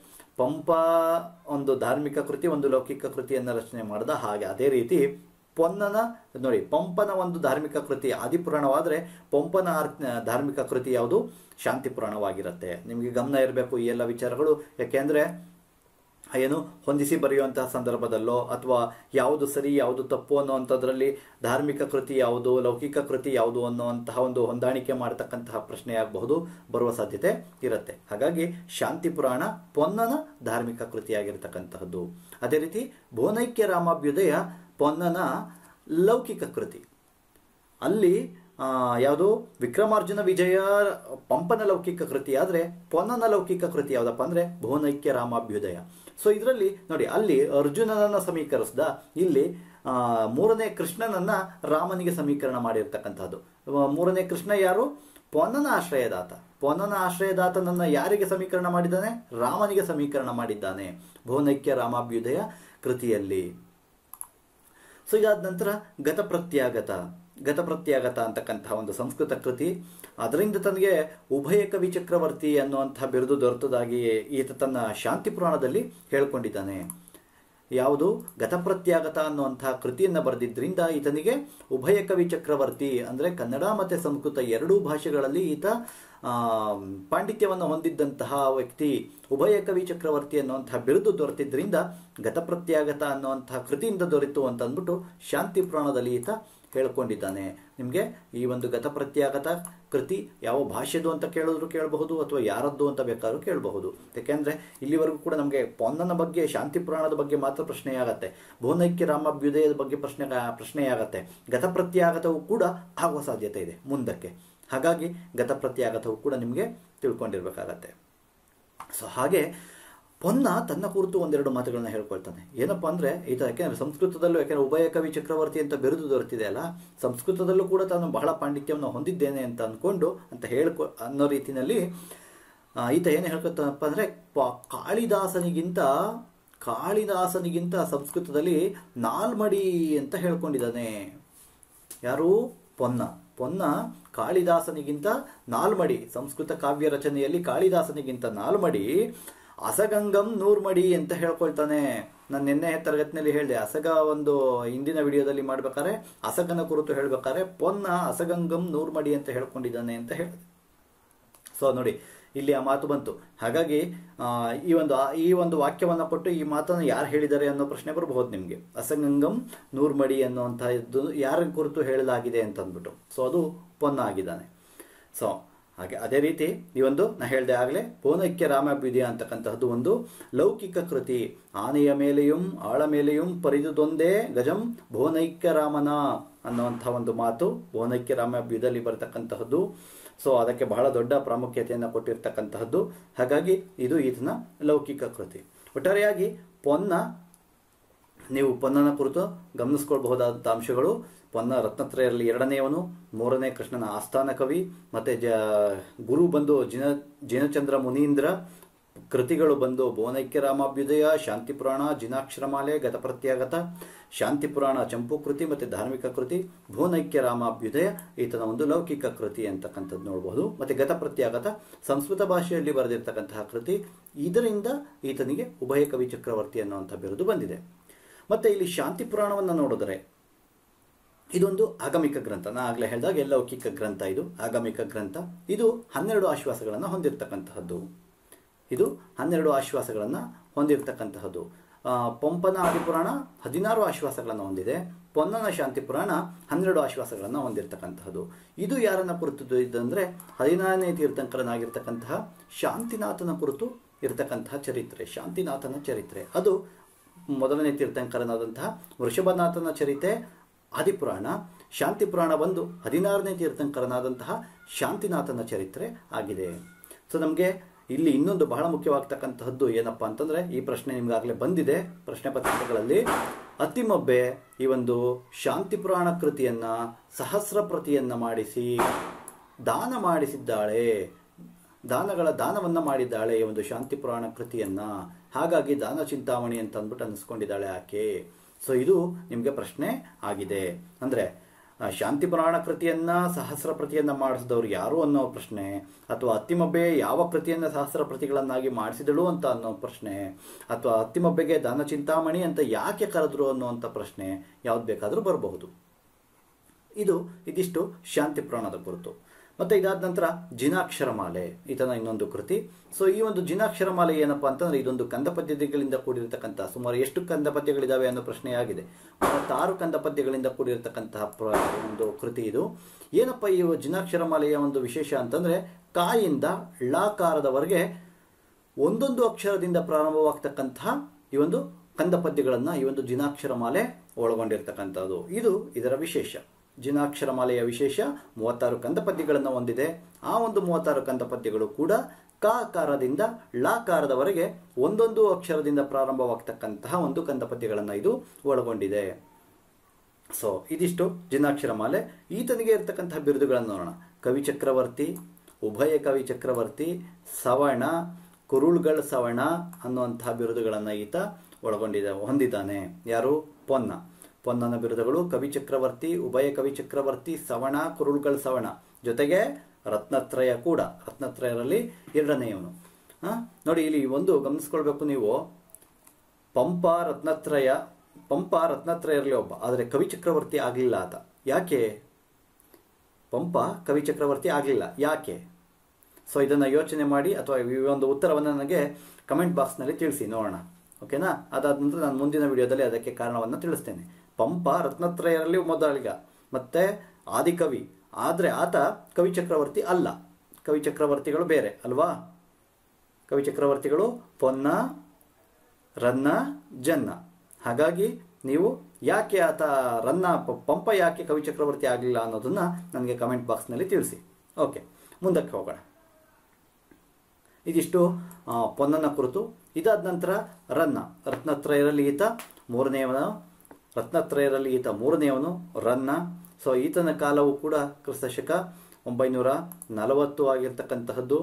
ಪಂಪ ಒಂದು ಧಾರ್ಮಿಕ ಕೃತಿ, ಒಂದು ಲೌಕಿಕ ಕೃತಿಯನ್ನು ರಚನೆ ಮಾಡಿದ. ಹಾಗೆ ಅದೇ ರೀತಿ ಪಂಪನ ಒಂದು ಧಾರ್ಮಿಕ ಕೃತಿ ಆದಿಪುರಾಣವಾದರೆ ಪಂಪನ ಧಾರ್ಮಿಕ ಕೃತಿ ಯಾವುದು? ಶಾಂತಿ ಪುರಾಣವಾಗಿರುತ್ತೆ. ನಿಮಗೆ ಗಮನ ಇರಬೇಕು ಈ ಎಲ್ಲ ವಿಚಾರಗಳು. ಯಾಕೆಂದ್ರೆ ಏನು ಹೊಂದಿಸಿ ಬರೆಯುವಂತಹ ಸಂದರ್ಭದಲ್ಲೋ ಅಥವಾ ಯಾವುದು ಸರಿ ಯಾವುದು ತಪ್ಪು ಅನ್ನುವಂಥದ್ರಲ್ಲಿ ಧಾರ್ಮಿಕ ಕೃತಿ ಯಾವುದು ಲೌಕಿಕ ಕೃತಿ ಯಾವುದು ಅನ್ನುವಂತಹ ಒಂದು ಹೊಂದಾಣಿಕೆ ಮಾಡತಕ್ಕಂತಹ ಪ್ರಶ್ನೆ ಆಗಬಹುದು, ಬರುವ ಸಾಧ್ಯತೆ ಇರುತ್ತೆ. ಹಾಗಾಗಿ ಶಾಂತಿ ಪುರಾಣ ಪೊನ್ನನ ಧಾರ್ಮಿಕ ಕೃತಿಯಾಗಿರ್ತಕ್ಕಂತಹದ್ದು. ಅದೇ ರೀತಿ ಭುವನೈಕ್ಯ ರಾಮಾಭ್ಯುದಯ ಪೊನ್ನನ ಲೌಕಿಕ ಕೃತಿ. ಅಲ್ಲಿ ಯಾವುದು ವಿಕ್ರಮಾರ್ಜುನ ವಿಜಯ ಪಂಪನ ಲೌಕಿಕ ಕೃತಿ ಆದರೆ ಪೊನ್ನನ ಲೌಕಿಕ ಕೃತಿ ಯಾವುದಪ್ಪ ಅಂದ್ರೆ ಭುವನೈಕ್ಯ ರಾಮಾಭ್ಯುದಯ. ಸೊ ಇದರಲ್ಲಿ ನೋಡಿ, ಅಲ್ಲಿ ಅರ್ಜುನನನ್ನ ಸಮೀಕರಿಸಿದ, ಇಲ್ಲಿ ಮೂರನೇ ಕೃಷ್ಣನನ್ನ ರಾಮನಿಗೆ ಸಮೀಕರಣ ಮಾಡಿರ್ತಕ್ಕಂಥದ್ದು. ಮೂರನೇ ಕೃಷ್ಣ ಯಾರು? ಪೊನ್ನನ ಆಶ್ರಯದಾತ. ಪೊನ್ನನ ಆಶ್ರಯದಾತನನ್ನ ಯಾರಿಗೆ ಸಮೀಕರಣ ಮಾಡಿದ್ದಾನೆ? ರಾಮನಿಗೆ ಸಮೀಕರಣ ಮಾಡಿದ್ದಾನೆ ಭುವನೈಕ್ಯ ರಾಮಾಭ್ಯುದಯ ಕೃತಿಯಲ್ಲಿ. ಸೊ ಇದಾದ ನಂತರ ಗತಪ್ರತ್ಯಾಗತ ಅಂತಕ್ಕಂತಹ ಒಂದು ಸಂಸ್ಕೃತ ಕೃತಿ. ಅದರಿಂದ ತನಗೆ ಉಭಯ ಕವಿ ಚಕ್ರವರ್ತಿ ಅನ್ನುವಂತಹ ಬಿರುದು ದೊರೆತದಾಗಿ ಈತ ತನ್ನ ಶಾಂತಿ ಪುರಾಣದಲ್ಲಿ ಹೇಳ್ಕೊಂಡಿದ್ದಾನೆ. ಯಾವುದು ಗತಪ್ರತ್ಯಾಗತ ಅನ್ನುವಂತಹ ಕೃತಿಯನ್ನು ಬರೆದಿದ್ದರಿಂದ ಈತನಿಗೆ ಉಭಯ ಕವಿ ಚಕ್ರವರ್ತಿ, ಅಂದ್ರೆ ಕನ್ನಡ ಮತ್ತೆ ಸಂಸ್ಕೃತ ಎರಡೂ ಭಾಷೆಗಳಲ್ಲಿ ಈತ ಪಾಂಡಿತ್ಯವನ್ನು ಹೊಂದಿದ್ದಂತಹ ವ್ಯಕ್ತಿ, ಉಭಯ ಕವಿ ಚಕ್ರವರ್ತಿ ಅನ್ನುವಂತಹ ಬಿರುದು ದೊರೆತಿದ್ರಿಂದ ಗತಪ್ರತ್ಯಾಗತ ಅನ್ನುವಂತಹ ಕೃತಿಯಿಂದ ದೊರೆತು ಅಂತ ಅಂದ್ಬಿಟ್ಟು ಶಾಂತಿ ಪುರಾಣದಲ್ಲಿ ಈತ ಹೇಳ್ಕೊಂಡಿದ್ದಾನೆ. ನಿಮಗೆ ಈ ಒಂದು ಗತಪ್ರತ್ಯಾಗತ ಕೃತಿ ಯಾವ ಭಾಷೆದು ಅಂತ ಕೇಳಿದ್ರು ಕೇಳಬಹುದು, ಅಥವಾ ಯಾರದ್ದು ಅಂತ ಬೇಕಾದ್ರೂ ಕೇಳಬಹುದು. ಯಾಕೆಂದ್ರೆ ಇಲ್ಲಿವರೆಗೂ ಕೂಡ ನಮಗೆ ಪೊನ್ನನ ಬಗ್ಗೆ, ಶಾಂತಿ ಪುರಾಣದ ಬಗ್ಗೆ ಮಾತ್ರ ಪ್ರಶ್ನೆಯಾಗತ್ತೆ, ಭುವನೈಕ್ಯ ರಾಮಾಭ್ಯುದಯದ ಬಗ್ಗೆ ಪ್ರಶ್ನೆಯಾಗತ್ತೆ. ಗತಪ್ರತ್ಯಾಗತವು ಕೂಡ ಆಗುವ ಸಾಧ್ಯತೆ ಇದೆ ಮುಂದಕ್ಕೆ. ಹಾಗಾಗಿ ಗತಪ್ರತ್ಯಾಗತವು ಕೂಡ ನಿಮಗೆ ತಿಳ್ಕೊಂಡಿರ್ಬೇಕಾಗತ್ತೆ. ಸೊ ಹಾಗೆ ಪೊನ್ನ ತನ್ನ ಕುರಿತು ಒಂದೆರಡು ಮಾತುಗಳನ್ನ ಹೇಳ್ಕೊಳ್ತಾನೆ. ಏನಪ್ಪಾ ಅಂದ್ರೆ ಈತ ಯಾಕೆಂದ್ರೆ ಸಂಸ್ಕೃತದಲ್ಲೂ, ಯಾಕೆಂದ್ರೆ ಉಭಯ ಕವಿ ಚಕ್ರವರ್ತಿ ಅಂತ ಬಿರುದು ದೊರೆತಿದೆ ಅಲ್ಲ, ಸಂಸ್ಕೃತದಲ್ಲೂ ಕೂಡ ತಾನು ಬಹಳ ಪಾಂಡಿತ್ಯವನ್ನು ಹೊಂದಿದ್ದೇನೆ ಅಂತ ಅನ್ಕೊಂಡು ಅಂತ ಅನ್ನೋ ರೀತಿಯಲ್ಲಿ ಈತ ಏನು ಹೇಳ್ಕೊತಾನಪ್ಪ ಅಂದ್ರೆ ಕಾಳಿದಾಸನಿಗಿಂತ ಸಂಸ್ಕೃತದಲ್ಲಿ ನಾಲ್ಮಡಿ ಅಂತ ಹೇಳ್ಕೊಂಡಿದ್ದಾನೆ. ಯಾರು? ಪೊನ್ನ ಕಾಳಿದಾಸನಿಗಿಂತ ನಾಲ್ಮಡಿ, ಸಂಸ್ಕೃತ ಕಾವ್ಯ ರಚನೆಯಲ್ಲಿ ಕಾಳಿದಾಸನಿಗಿಂತ ನಾಲ್ಮಡಿ, ಅಸಗಂಗಂ ನೂರ್ಮಡಿ ಅಂತ ಹೇಳ್ಕೊಳ್ತಾನೆ. ನಾನು ನಿನ್ನೆ ತರಗತಿನಲ್ಲಿ ಹೇಳಿದೆ, ಅಸಗ ಒಂದು ಹಿಂದಿನ ವಿಡಿಯೋದಲ್ಲಿ ಮಾಡ್ಬೇಕಾದ್ರೆ ಅಸಗನ ಕುರಿತು ಹೇಳ್ಬೇಕಾದ್ರೆ ಪೊನ್ನ ಅಸಗಂಗಂ ನೂರ್ಮಡಿ ಅಂತ ಹೇಳ್ಕೊಂಡಿದ್ದಾನೆ ಅಂತ ಹೇಳಿದೆ. ಸೊ ನೋಡಿ, ಇಲ್ಲಿ ಆ ಮಾತು ಬಂತು. ಹಾಗಾಗಿ ಈ ಒಂದು ವಾಕ್ಯವನ್ನು ಕೊಟ್ಟು ಈ ಮಾತನ್ನು ಯಾರು ಹೇಳಿದ್ದಾರೆ ಅನ್ನೋ ಪ್ರಶ್ನೆ ಬರಬಹುದು ನಿಮಗೆ. ಅಸಗಂಗಂ ನೂರ್ಮಡಿ ಅನ್ನುವಂಥದ್ದು ಯಾರ ಕುರಿತು ಹೇಳಲಾಗಿದೆ ಅಂತ ಅಂದ್ಬಿಟ್ಟು. ಸೊ ಅದು ಪೊನ್ನ ಆಗಿದ್ದಾನೆ. ಸೊ ಹಾಗೆ ಅದೇ ರೀತಿ ಈ ಒಂದು ನಾ ಹೇಳಿದೆ ಆಗಲೇ ಭುವನೈಕ್ಯ ರಾಮಾಭ್ಯುದಯ ಅಂತಕ್ಕಂತಹದ್ದು ಒಂದು ಲೌಕಿಕ ಕೃತಿ. ಆನೆಯ ಮೇಲೆಯುಂ ಆಳ ಮೇಲೆಯುಂ ಪರಿದುದೊಂದೇ ಗಜಂ ಭುವನೈಕ್ಯ ರಾಮನ ಅನ್ನುವಂತಹ ಒಂದು ಮಾತು ಭುವನೈಕ್ಯ ರಾಮಾಭ್ಯುದಯದಲ್ಲಿ ಬರತಕ್ಕಂತಹದ್ದು. ಸೊ ಅದಕ್ಕೆ ಬಹಳ ದೊಡ್ಡ ಪ್ರಾಮುಖ್ಯತೆಯನ್ನು ಕೊಟ್ಟಿರ್ತಕ್ಕಂತಹದ್ದು. ಹಾಗಾಗಿ ಇದು ಈತನ ಲೌಕಿಕ ಕೃತಿ. ಒಟ್ಟಾರೆಯಾಗಿ ನೀವು ಪೊನ್ನನ ಕುರಿತು ಗಮನಿಸ್ಕೊಳ್ಬಹುದಾದಂಥ ಅಂಶಗಳು: ಪೊನ್ನ ರತ್ನತ್ರಯರಲ್ಲಿ ಎರಡನೆಯವನು, ಮೂರನೇ ಕೃಷ್ಣನ ಆಸ್ಥಾನ ಕವಿ, ಮತ್ತೆ ಗುರು ಬಂದು ಜಿನಚಂದ್ರ ಮುನೀಂದ್ರ, ಕೃತಿಗಳು ಬಂದು ಭುವನೈಕ್ಯ ರಾಮಾಭ್ಯುದಯ, ಶಾಂತಿ ಪುರಾಣ, ಜಿನಾಕ್ಷರಮಾಲೆ, ಗತಪ್ರತ್ಯಾಗತ, ಶಾಂತಿ ಪುರಾಣ ಚಂಪು ಕೃತಿ ಮತ್ತೆ ಧಾರ್ಮಿಕ ಕೃತಿ, ಭುವನೈಕ್ಯ ರಾಮಾಭ್ಯುದಯ ಈತನ ಒಂದು ಲೌಕಿಕ ಕೃತಿ ಅಂತಕ್ಕಂಥದ್ದು ನೋಡಬಹುದು. ಮತ್ತೆ ಗತಪ್ರತ್ಯಾಗತ ಸಂಸ್ಕೃತ ಭಾಷೆಯಲ್ಲಿ ಬರೆದಿರ್ತಕ್ಕಂತಹ ಕೃತಿ. ಇದರಿಂದ ಈತನಿಗೆ ಉಭಯ ಕವಿ ಚಕ್ರವರ್ತಿ ಅನ್ನುವಂಥ ಬಿರುದು ಬಂದಿದೆ. ಮತ್ತೆ ಇಲ್ಲಿ ಶಾಂತಿ ಪುರಾಣವನ್ನು ನೋಡಿದರೆ ಇದೊಂದು ಆಗಮಿಕ ಗ್ರಂಥ. ನಾ ಆಗಲೇ ಹೇಳಿದಾಗ ಲೌಕಿಕ ಗ್ರಂಥ, ಇದು ಆಗಮಿಕ ಗ್ರಂಥ. ಇದು 12 ಆಶ್ವಾಸಗಳನ್ನು ಹೊಂದಿರತಕ್ಕಂತಹದ್ದು. ಪಂಪನ ಆದಿಪುರಾಣ 16 ಆಶ್ವಾಸಗಳನ್ನು ಹೊಂದಿದೆ. ಪೊನ್ನನ ಶಾಂತಿ ಪುರಾಣ 12 ಆಶ್ವಾಸಗಳನ್ನು ಹೊಂದಿರತಕ್ಕಂತಹದ್ದು. ಇದು ಯಾರನ್ನ ಕುರಿತು ಇದಂದ್ರೆ 14ನೇ ತೀರ್ಥಂಕರನಾಗಿರ್ತಕ್ಕಂತಹ ಶಾಂತಿನಾಥನ ಕುರಿತು ಇರತಕ್ಕಂತಹ ಚರಿತ್ರೆ, ಶಾಂತಿನಾಥನ ಚರಿತ್ರೆ. ಅದು ಮೊದಲನೇ ತೀರ್ಥಂಕರನಾದಂತಹ ವೃಷಭನಾಥನ ಚರಿತೆ ಆದಿಪುರಾಣ. ಶಾಂತಿ ಪುರಾಣ ಬಂದು 16ನೇ ತೀರ್ಥಂಕರನಾದಂತಹ ಶಾಂತಿನಾಥನ ಚರಿತ್ರೆ ಆಗಿದೆ. ಸೊ ನಮಗೆ ಇಲ್ಲಿ ಇನ್ನೊಂದು ಬಹಳ ಮುಖ್ಯವಾಗ್ತಕ್ಕಂತಹದ್ದು ಏನಪ್ಪಾ ಅಂತಂದ್ರೆ, ಈ ಪ್ರಶ್ನೆ ನಿಮ್ಗಾಗಲೇ ಬಂದಿದೆ ಪ್ರಶ್ನೆ ಪತ್ರಿಕೆಗಳಲ್ಲಿ. ಅತ್ತಿಮಬ್ಬೆ ಈ ಒಂದು ಶಾಂತಿ ಪುರಾಣ ಕೃತಿಯನ್ನ ಸಹಸ್ರ ಪ್ರತಿಯನ್ನ ಮಾಡಿಸಿ ದಾನ ಮಾಡಿಸಿದ್ದಾಳೆ, ದಾನವನ್ನ ಮಾಡಿದ್ದಾಳೆ ಈ ಒಂದು ಶಾಂತಿ ಪುರಾಣ ಕೃತಿಯನ್ನ. ಹಾಗಾಗಿ ದಾನ ಚಿಂತಾಮಣಿ ಅಂತ ಅಂದ್ಬಿಟ್ಟು ಅನಿಸ್ಕೊಂಡಿದ್ದಾಳೆ ಆಕೆ. ಸೊ ಇದು ನಿಮಗೆ ಪ್ರಶ್ನೆ ಆಗಿದೆ. ಅಂದ್ರೆ ಶಾಂತಿ ಪುರಾಣ ಕೃತಿಯನ್ನ ಸಹಸ್ರ ಪ್ರತಿಯನ್ನ ಮಾಡಿಸಿದವರು ಯಾರು ಅನ್ನೋ ಪ್ರಶ್ನೆ, ಅಥವಾ ಅತ್ತಿಮಬ್ಬೆ ಯಾವ ಕೃತಿಯನ್ನ ಸಹಸ್ರ ಪ್ರತಿಗಳನ್ನಾಗಿ ಮಾಡಿಸಿದಳು ಅಂತ ಅನ್ನೋ ಪ್ರಶ್ನೆ, ಅಥವಾ ಅತ್ತಿಮಬ್ಬೆಗೆ ದಾನ ಚಿಂತಾಮಣಿ ಅಂತ ಯಾಕೆ ಕರೆದ್ರು ಅನ್ನುವಂಥ ಪ್ರಶ್ನೆ ಯಾವ್ದು ಬೇಕಾದರೂ ಬರಬಹುದು. ಇದಿಷ್ಟು ಶಾಂತಿ ಪುರಾಣದ ಕುರಿತು. ಮತ್ತು ಇದಾದ ನಂತರ ಜಿನಾಕ್ಷರಮಾಲೆ ಈತನ ಇನ್ನೊಂದು ಕೃತಿ. ಸೊ ಈ ಒಂದು ಜಿನಾಕ್ಷರಮಾಲೆ ಏನಪ್ಪಾ ಅಂತಂದ್ರೆ ಇದೊಂದು ಕಂದ ಪದ್ಯಗಳಿಂದ ಕೂಡಿರತಕ್ಕಂಥ, ಸುಮಾರು ಎಷ್ಟು ಕಂದ ಪದ್ಯಗಳಿದಾವೆ ಅನ್ನೋ ಪ್ರಶ್ನೆಯಾಗಿದೆ. 36 ಕಂದ ಪದ್ಯಗಳಿಂದ ಕೂಡಿರತಕ್ಕಂತಹ ಒಂದು ಕೃತಿ ಇದು. ಏನಪ್ಪ ಈ ಜಿನಾಕ್ಷರಮಾಲೆಯ ಒಂದು ವಿಶೇಷ ಅಂತಂದ್ರೆ ಕಾಯಿಂದ ಳಕಾರದವರೆಗೆ ಒಂದೊಂದು ಅಕ್ಷರದಿಂದ ಪ್ರಾರಂಭವಾಗ್ತಕ್ಕಂತಹ ಈ ಒಂದು ಕಂದ ಪದ್ಯಗಳನ್ನ ಈ ಒಂದು ಜಿನಾಕ್ಷರಮಾಲೆ ಒಳಗೊಂಡಿರ್ತಕ್ಕಂಥದ್ದು. ಇದು ಇದರ ವಿಶೇಷ. ಜಿನಾಕ್ಷರಮಾಲೆಯ ವಿಶೇಷ 36 ಕಂದ ಪದ್ಯಗಳನ್ನು ಹೊಂದಿದೆ. ಆ ಒಂದು 36 ಕಂದ ಪದ್ಯಗಳು ಕೂಡ ಕಾರದಿಂದ ಳಕಾರದವರೆಗೆ ಒಂದೊಂದು ಅಕ್ಷರದಿಂದ ಪ್ರಾರಂಭವಾಗ್ತಕ್ಕಂತಹ ಒಂದು ಕಂದ ಪದ್ಯಗಳನ್ನು ಇದು ಒಳಗೊಂಡಿದೆ. ಸೊ ಇದಿಷ್ಟು ಜಿನಾಕ್ಷರಮಾಲೆ. ಈತನಿಗೆ ಇರತಕ್ಕಂತಹ ಬಿರುದುಗಳನ್ನು ನೋಡೋಣ. ಕವಿ ಚಕ್ರವರ್ತಿ, ಉಭಯ ಕವಿ ಚಕ್ರವರ್ತಿ, ಸವರ್ಣ, ಕುರುಳ್ಗಳ ಸವರ್ಣ ಅನ್ನುವಂತಹ ಬಿರುದುಗಳನ್ನು ಈತ ಹೊಂದಿದ್ದಾನೆ. ಯಾರು? ಪೊನ್ನನ ಬಿರುದುಗಳು ಕವಿ ಚಕ್ರವರ್ತಿ, ಉಭಯ ಕವಿ ಚಕ್ರವರ್ತಿ, ಸವಣ, ಕುರುಳ್ಗಳ ಸವಣ, ಜೊತೆಗೆ ರತ್ನತ್ರಯ ಕೂಡ. ರತ್ನತ್ರಯರಲ್ಲಿ 2ನೇಯವನು. ನೋಡಿ ಇಲ್ಲಿ ಒಂದು ಗಮನಿಸ್ಕೊಳ್ಬೇಕು ನೀವು, ಪಂಪ ರತ್ನತ್ರಯರಲ್ಲಿ ಒಬ್ಬ, ಆದರೆ ಕವಿ ಚಕ್ರವರ್ತಿ ಆಗಲಿಲ್ಲ ಆತ. ಯಾಕೆ ಪಂಪ ಕವಿ ಚಕ್ರವರ್ತಿ ಆಗಲಿಲ್ಲ? ಯಾಕೆ? ಸೊ ಇದನ್ನು ಯೋಚನೆ ಮಾಡಿ ಅಥವಾ ಈ ಒಂದು ಉತ್ತರವನ್ನು ನನಗೆ ಕಮೆಂಟ್ ಬಾಕ್ಸ್ನಲ್ಲಿ ತಿಳಿಸಿ ನೋಡೋಣ. ಓಕೆನಾ? ಅದಾದ ನಂತರ ನಾನು ಮುಂದಿನ ವಿಡಿಯೋದಲ್ಲಿ ಅದಕ್ಕೆ ಕಾರಣವನ್ನು ತಿಳಿಸ್ತೇನೆ. ಪಂಪ ರತ್ನತ್ರಯರಲ್ಲಿ ಮೊದಲಿಗ ಮತ್ತೆ ಆದಿಕವಿ, ಆದರೆ ಆತ ಕವಿ ಚಕ್ರವರ್ತಿ ಅಲ್ಲ. ಕವಿ ಚಕ್ರವರ್ತಿಗಳು ಬೇರೆ ಅಲ್ವಾ? ಕವಿ ಚಕ್ರವರ್ತಿಗಳು ಪೊನ್ನ, ರನ್ನ, ಜನ್ನ. ಹಾಗಾಗಿ ನೀವು ಯಾಕೆ ಪಂಪ ಯಾಕೆ ಕವಿ ಚಕ್ರವರ್ತಿ ಆಗಲಿಲ್ಲ ಅನ್ನೋದನ್ನ ನನಗೆ ಕಮೆಂಟ್ ಬಾಕ್ಸ್ನಲ್ಲಿ ತಿಳಿಸಿ. ಓಕೆ, ಮುಂದಕ್ಕೆ ಹೋಗೋಣ. ಇದಿಷ್ಟು ಪೊನ್ನನ ಕುರಿತು. ಇದಾದ ನಂತರ ರತ್ನತ್ರಯರಲ್ಲಿ ಈತ ಮೂರನೆಯವನು ರನ್ನ. ಸೊ ಈತನ ಕಾಲವು ಕೂಡ ಕ್ರಿಸ್ತಶಕ 940 ಆಗಿರ್ತಕ್ಕಂತಹದ್ದು.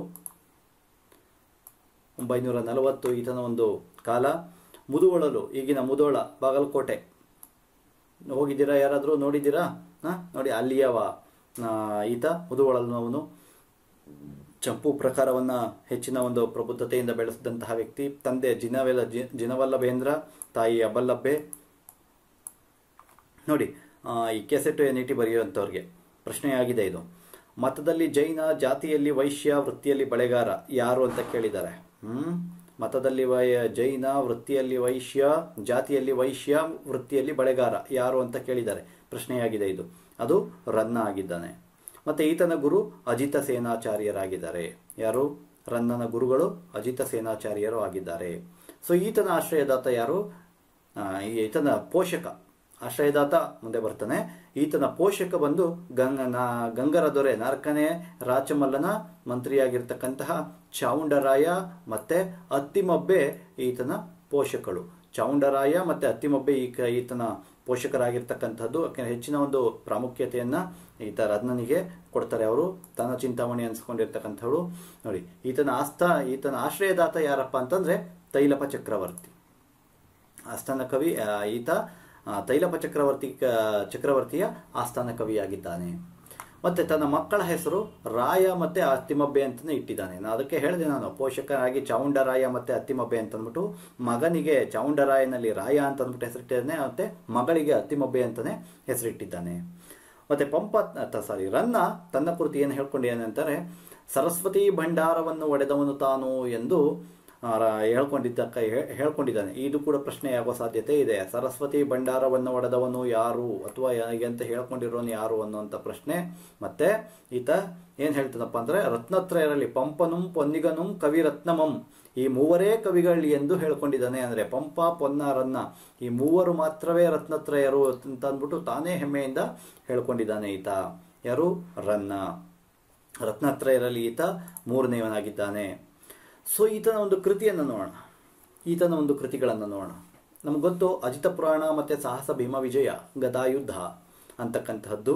940 ಈತನ ಒಂದು ಕಾಲ. ಮುದುವಳಲು, ಈಗಿನ ಮುಧೋಳ, ಬಾಗಲಕೋಟೆ ಹೋಗಿದ್ದೀರಾ? ಯಾರಾದರೂ ನೋಡಿದ್ದೀರಾ? ನೋಡಿ, ಅಲ್ಲಿಯವ ಈತ ಮುದುವಳಲುವನು. ಚಂಪು ಪ್ರಕಾರವನ್ನು ಹೆಚ್ಚಿನ ಒಂದು ಪ್ರಬುದ್ಧತೆಯಿಂದ ಬೆಳೆಸಿದಂತಹ ವ್ಯಕ್ತಿ. ತಂದೆ ಜಿನವಲ್ಲಭೇಂದ್ರ, ತಾಯಿ ಅಬಲ್ಲಬ್ಬೆ. ನೋಡಿ, ಈ ಕೆಸೆಟ್ NET ಬರೆಯುವಂಥವ್ರಿಗೆ ಪ್ರಶ್ನೆಯಾಗಿದೆ ಇದು. ಮತದಲ್ಲಿ ಜೈನ, ಜಾತಿಯಲ್ಲಿ ವೈಶ್ಯ, ವೃತ್ತಿಯಲ್ಲಿ ಬಳೆಗಾರ ಯಾರು ಅಂತ ಕೇಳಿದ್ದಾರೆ. ಮತದಲ್ಲಿ ಜೈನ, ವೃತ್ತಿಯಲ್ಲಿ ವೈಶ್ಯ, ಜಾತಿಯಲ್ಲಿ ವೈಶ್ಯ, ವೃತ್ತಿಯಲ್ಲಿ ಬಳೆಗಾರ ಯಾರು ಅಂತ ಕೇಳಿದ್ದಾರೆ. ಪ್ರಶ್ನೆಯಾಗಿದೆ ಇದು. ಅದು ರನ್ನ ಆಗಿದ್ದಾನೆ. ಮತ್ತೆ ಈತನ ಗುರು ಅಜಿತ ಸೇನಾಚಾರ್ಯರಾಗಿದ್ದಾರೆ. ಯಾರು? ರನ್ನನ ಗುರುಗಳು ಅಜಿತ ಸೇನಾಚಾರ್ಯರು ಆಗಿದ್ದಾರೆ. ಸೊ ಈತನ ಆಶ್ರಯದಾತ ಯಾರು? ಈತನ ಪೋಷಕ. ಆಶ್ರಯದಾತ ಮುಂದೆ ಬರ್ತಾನೆ. ಈತನ ಪೋಷಕ ಬಂದು ಗಂಗರ ದೊರೆ, 4ನೇ ರಾಚಮಲ್ಲನ ಮಂತ್ರಿಯಾಗಿರ್ತಕ್ಕಂತಹ ಚಾವುಂಡರಾಯ ಮತ್ತೆ ಅತ್ತಿಮಬ್ಬೆ ಈತನ ಪೋಷಕರು. ಚಾವುಂಡರಾಯ ಮತ್ತೆ ಅತ್ತಿಮಬ್ಬೆ ಈತನ ಪೋಷಕರಾಗಿರ್ತಕ್ಕಂಥದ್ದು. ಹೆಚ್ಚಿನ ಒಂದು ಪ್ರಾಮುಖ್ಯತೆಯನ್ನ ಈತ ರತ್ನನಿಗೆ ಕೊಡ್ತಾರೆ. ಅವರು ತನ್ನ ಚಿಂತಾಮಣಿ ಅನ್ಸ್ಕೊಂಡಿರ್ತಕ್ಕಂಥವ್ರು. ನೋಡಿ, ಈತನ ಆಶ್ರಯದಾತ ಯಾರಪ್ಪ ಅಂತಂದ್ರೆ ತೈಲಪ ಚಕ್ರವರ್ತಿ. ಆಸ್ಥಾನ ಕವಿ ಈತ ತೈಲಪ ಚಕ್ರವರ್ತಿಯ ಆಸ್ಥಾನ ಕವಿಯಾಗಿದ್ದಾನೆ. ಮತ್ತೆ ತನ್ನ ಮಕ್ಕಳ ಹೆಸರು ರಾಯ ಮತ್ತೆ ಅತ್ತಿಮಬ್ಬೆ ಅಂತಾನೆ ಇಟ್ಟಿದ್ದಾನೆ. ಅದಕ್ಕೆ ಹೇಳಿದೆ ನಾನು, ಪೋಷಕರಾಗಿ ಚಾವುಂಡರಾಯ ಮತ್ತೆ ಅತ್ತಿಮಬ್ಬೆ ಅಂತ ಅಂದ್ಬಿಟ್ಟು, ಮಗನಿಗೆ ಚಾವುಂಡರಾಯನಲ್ಲಿ ರಾಯ ಅಂತ ಅಂದ್ಬಿಟ್ಟು ಹೆಸರಿಟ್ಟಿದ್ದಾನೆ, ಮತ್ತೆ ಮಗಳಿಗೆ ಅತ್ತಿಮಬ್ಬೆ ಅಂತಾನೆ ಹೆಸರಿಟ್ಟಿದ್ದಾನೆ. ಮತ್ತೆ ರನ್ನ ತನ್ನ ಕುರಿತು ಏನು ಹೇಳ್ಕೊಂಡಿದ್ದಾನೆ ಅಂತಾರೆ, ಸರಸ್ವತಿ ಭಂಡಾರವನ್ನು ಒಡೆದವನು ತಾನು ಎಂದು ಹೇಳ್ಕೊಂಡಿದ್ದಾನೆ. ಇದು ಕೂಡ ಪ್ರಶ್ನೆಯಾಗುವ ಸಾಧ್ಯತೆ ಇದೆ. ಸರಸ್ವತಿ ಭಂಡಾರವನ್ನು ಒಡೆದವನು ಯಾರು ಅಥವಾ ಅಂತ ಹೇಳ್ಕೊಂಡಿರೋನು ಯಾರು ಅನ್ನುವಂಥ ಪ್ರಶ್ನೆ. ಮತ್ತೆ ಈತ ಏನ್ ಹೇಳ್ತಾನಪ್ಪ ಅಂದ್ರೆ, ರತ್ನತ್ರಯರಲ್ಲಿ ಪಂಪನುಂ ಪೊನ್ನಿಗನುಂ ಕವಿರತ್ನಮಂ, ಈ ಮೂವರೇ ಕವಿಗಳು ಎಂದು ಹೇಳ್ಕೊಂಡಿದ್ದಾನೆ. ಅಂದ್ರೆ ಪಂಪ, ಪೊನ್ನ, ರನ್ನ ಈ ಮೂವರು ಮಾತ್ರವೇ ರತ್ನತ್ರಯರು ಅಂತ ಅಂದ್ಬಿಟ್ಟು ತಾನೇ ಹೆಮ್ಮೆಯಿಂದ ಹೇಳ್ಕೊಂಡಿದ್ದಾನೆ ಈತ. ಯಾರು? ರನ್ನ. ರತ್ನತ್ರಯರಲ್ಲಿ ಈತ 3ನೇವನಾಗಿದ್ದಾನೆ. ಸೊ ಈತನ ಒಂದು ಕೃತಿಯನ್ನು ನೋಡೋಣ. ಈತನ ಒಂದು ಕೃತಿಗಳನ್ನು ನೋಡೋಣ. ನಮ್ಗೆ ಗೊತ್ತು, ಅಜಿತ ಪುರಾಣ ಮತ್ತೆ ಸಾಹಸ ಭೀಮ ವಿಜಯ ಗದಾಯುದ್ಧ ಅಂತಕ್ಕಂತಹದ್ದು.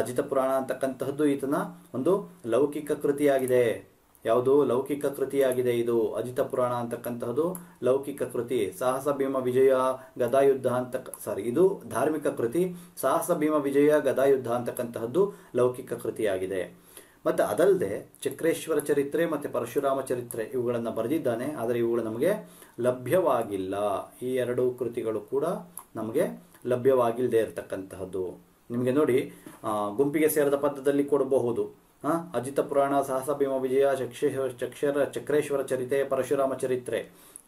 ಅಜಿತ ಪುರಾಣ ಅಂತಕ್ಕಂತಹದ್ದು ಈತನ ಒಂದು ಲೌಕಿಕ ಕೃತಿಯಾಗಿದೆ. ಯಾವುದು? ಲೌಕಿಕ ಕೃತಿಯಾಗಿದೆ ಇದು. ಅಜಿತ ಪುರಾಣ ಅಂತಕ್ಕಂತಹದ್ದು ಲೌಕಿಕ ಕೃತಿ. ಸಾಹಸ ಭೀಮ ವಿಜಯ ಗದಾಯುದ್ಧ ಇದು ಧಾರ್ಮಿಕ ಕೃತಿ. ಸಾಹಸ ಭೀಮ ವಿಜಯ ಗದಾಯುದ್ಧ ಅಂತಕ್ಕಂತಹದ್ದು ಲೌಕಿಕ ಕೃತಿಯಾಗಿದೆ. ಮತ್ತೆ ಅದಲ್ಲದೆ ಚಕ್ರೇಶ್ವರ ಚರಿತ್ರೆ ಮತ್ತೆ ಪರಶುರಾಮ ಚರಿತ್ರೆ ಇವುಗಳನ್ನು ಬರೆದಿದ್ದಾನೆ. ಆದರೆ ಇವುಗಳು ನಮಗೆ ಲಭ್ಯವಾಗಿಲ್ಲ. ಈ 2 ಕೃತಿಗಳು ಕೂಡ ನಮಗೆ ಲಭ್ಯವಾಗಿಲ್ಲದೆ ಇರತಕ್ಕಂತಹದ್ದು. ನಿಮಗೆ ನೋಡಿ, ಗುಂಪಿಗೆ ಸೇರದ ಪದ್ಯದಲ್ಲಿ ಕೊಡಬಹುದು. ಅಜಿತ ಪುರಾಣ, ಸಾಹಸ ಭೀಮ ವಿಜಯ, ಚಕ್ರೇಶ್ವರ ಚರಿತೆ, ಪರಶುರಾಮ ಚರಿತ್ರೆ,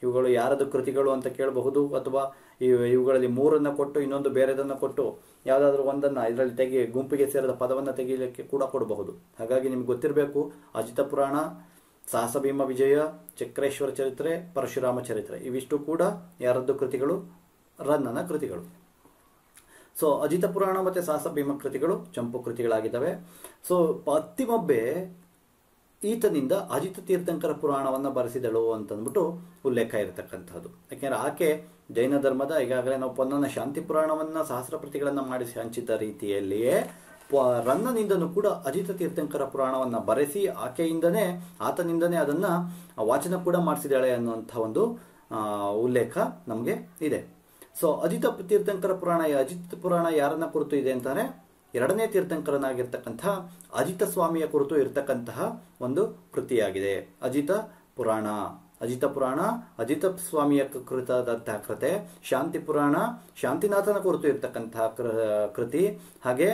ಇವುಗಳು ಯಾರದು ಕೃತಿಗಳು ಅಂತ ಕೇಳಬಹುದು. ಅಥವಾ ಇವುಗಳಲ್ಲಿ ಮೂರನ್ನು ಕೊಟ್ಟು ಇನ್ನೊಂದು ಬೇರೆದನ್ನು ಕೊಟ್ಟು ಯಾವುದಾದ್ರೂ ಒಂದನ್ನು ಇದರಲ್ಲಿ ಗುಂಪಿಗೆ ಸೇರಿದ ಪದವನ್ನು ತೆಗೀಲಿಕ್ಕೆ ಕೂಡ ಕೊಡಬಹುದು. ಹಾಗಾಗಿ ನಿಮ್ಗೆ ಗೊತ್ತಿರಬೇಕು, ಅಜಿತ ಪುರಾಣ, ಸಾಹಸ ಭೀಮ ವಿಜಯ, ಚಕ್ರೇಶ್ವರ ಚರಿತ್ರೆ, ಪರಶುರಾಮ ಚರಿತ್ರೆ ಇವಿಷ್ಟು ಕೂಡ ಯಾರದ್ದು ಕೃತಿಗಳು? ರನ್ನನ ಕೃತಿಗಳು. ಸೊ ಅಜಿತ ಪುರಾಣ ಮತ್ತು ಸಾಹಸ ಭೀಮ ಕೃತಿಗಳು ಚಂಪು ಕೃತಿಗಳಾಗಿದ್ದಾವೆ. ಸೊ ಅತ್ತಿಮಬ್ಬೆ ಈತನಿಂದ ಅಜಿತ ತೀರ್ಥಂಕರ ಪುರಾಣವನ್ನು ಬರೆಸಿದಳು ಅಂತಂದ್ಬಿಟ್ಟು ಉಲ್ಲೇಖ ಇರತಕ್ಕಂಥದ್ದು. ಯಾಕೆಂದರೆ ಆಕೆ ಜೈನ ಧರ್ಮದ, ಈಗಾಗಲೇ ನಾವು ಪೊನ್ನನ ಶಾಂತಿ ಪುರಾಣವನ್ನು ಸಹಸ್ರ ಪ್ರತಿಗಳನ್ನು ಮಾಡಿಸಿ ಹಂಚಿದ ರೀತಿಯಲ್ಲಿಯೇ ರನ್ನನಿಂದನೂ ಕೂಡ ಅಜಿತ ತೀರ್ಥಂಕರ ಪುರಾಣವನ್ನು ಬರೆಸಿ ಆತನಿಂದನೇ ಅದನ್ನು ವಾಚನ ಕೂಡ ಮಾಡಿಸಿದಾಳೆ ಅನ್ನುವಂಥ ಒಂದು ಉಲ್ಲೇಖ ನಮಗೆ ಇದೆ. ಸೊ ಅಜಿತ ತೀರ್ಥಂಕರ ಪುರಾಣ, ಅಜಿತ ಪುರಾಣ ಯಾರನ್ನ ಕುರಿತು ಇದೆ ಅಂತಾನೆ? ಎರಡನೇ ತೀರ್ಥಂಕರನಾಗಿರ್ತಕ್ಕಂಥ ಅಜಿತ ಸ್ವಾಮಿಯ ಕುರಿತು ಇರತಕ್ಕಂತಹ ಒಂದು ಕೃತಿಯಾಗಿದೆ ಅಜಿತ ಪುರಾಣ. ಅಜಿತ ಸ್ವಾಮಿಯ ಕುರಿತಾದಂತಹ ಕೃತೆ. ಶಾಂತಿ ಪುರಾಣ ಶಾಂತಿನಾಥನ ಕುರಿತು ಇರತಕ್ಕಂತಹ ಕೃತಿ. ಹಾಗೆ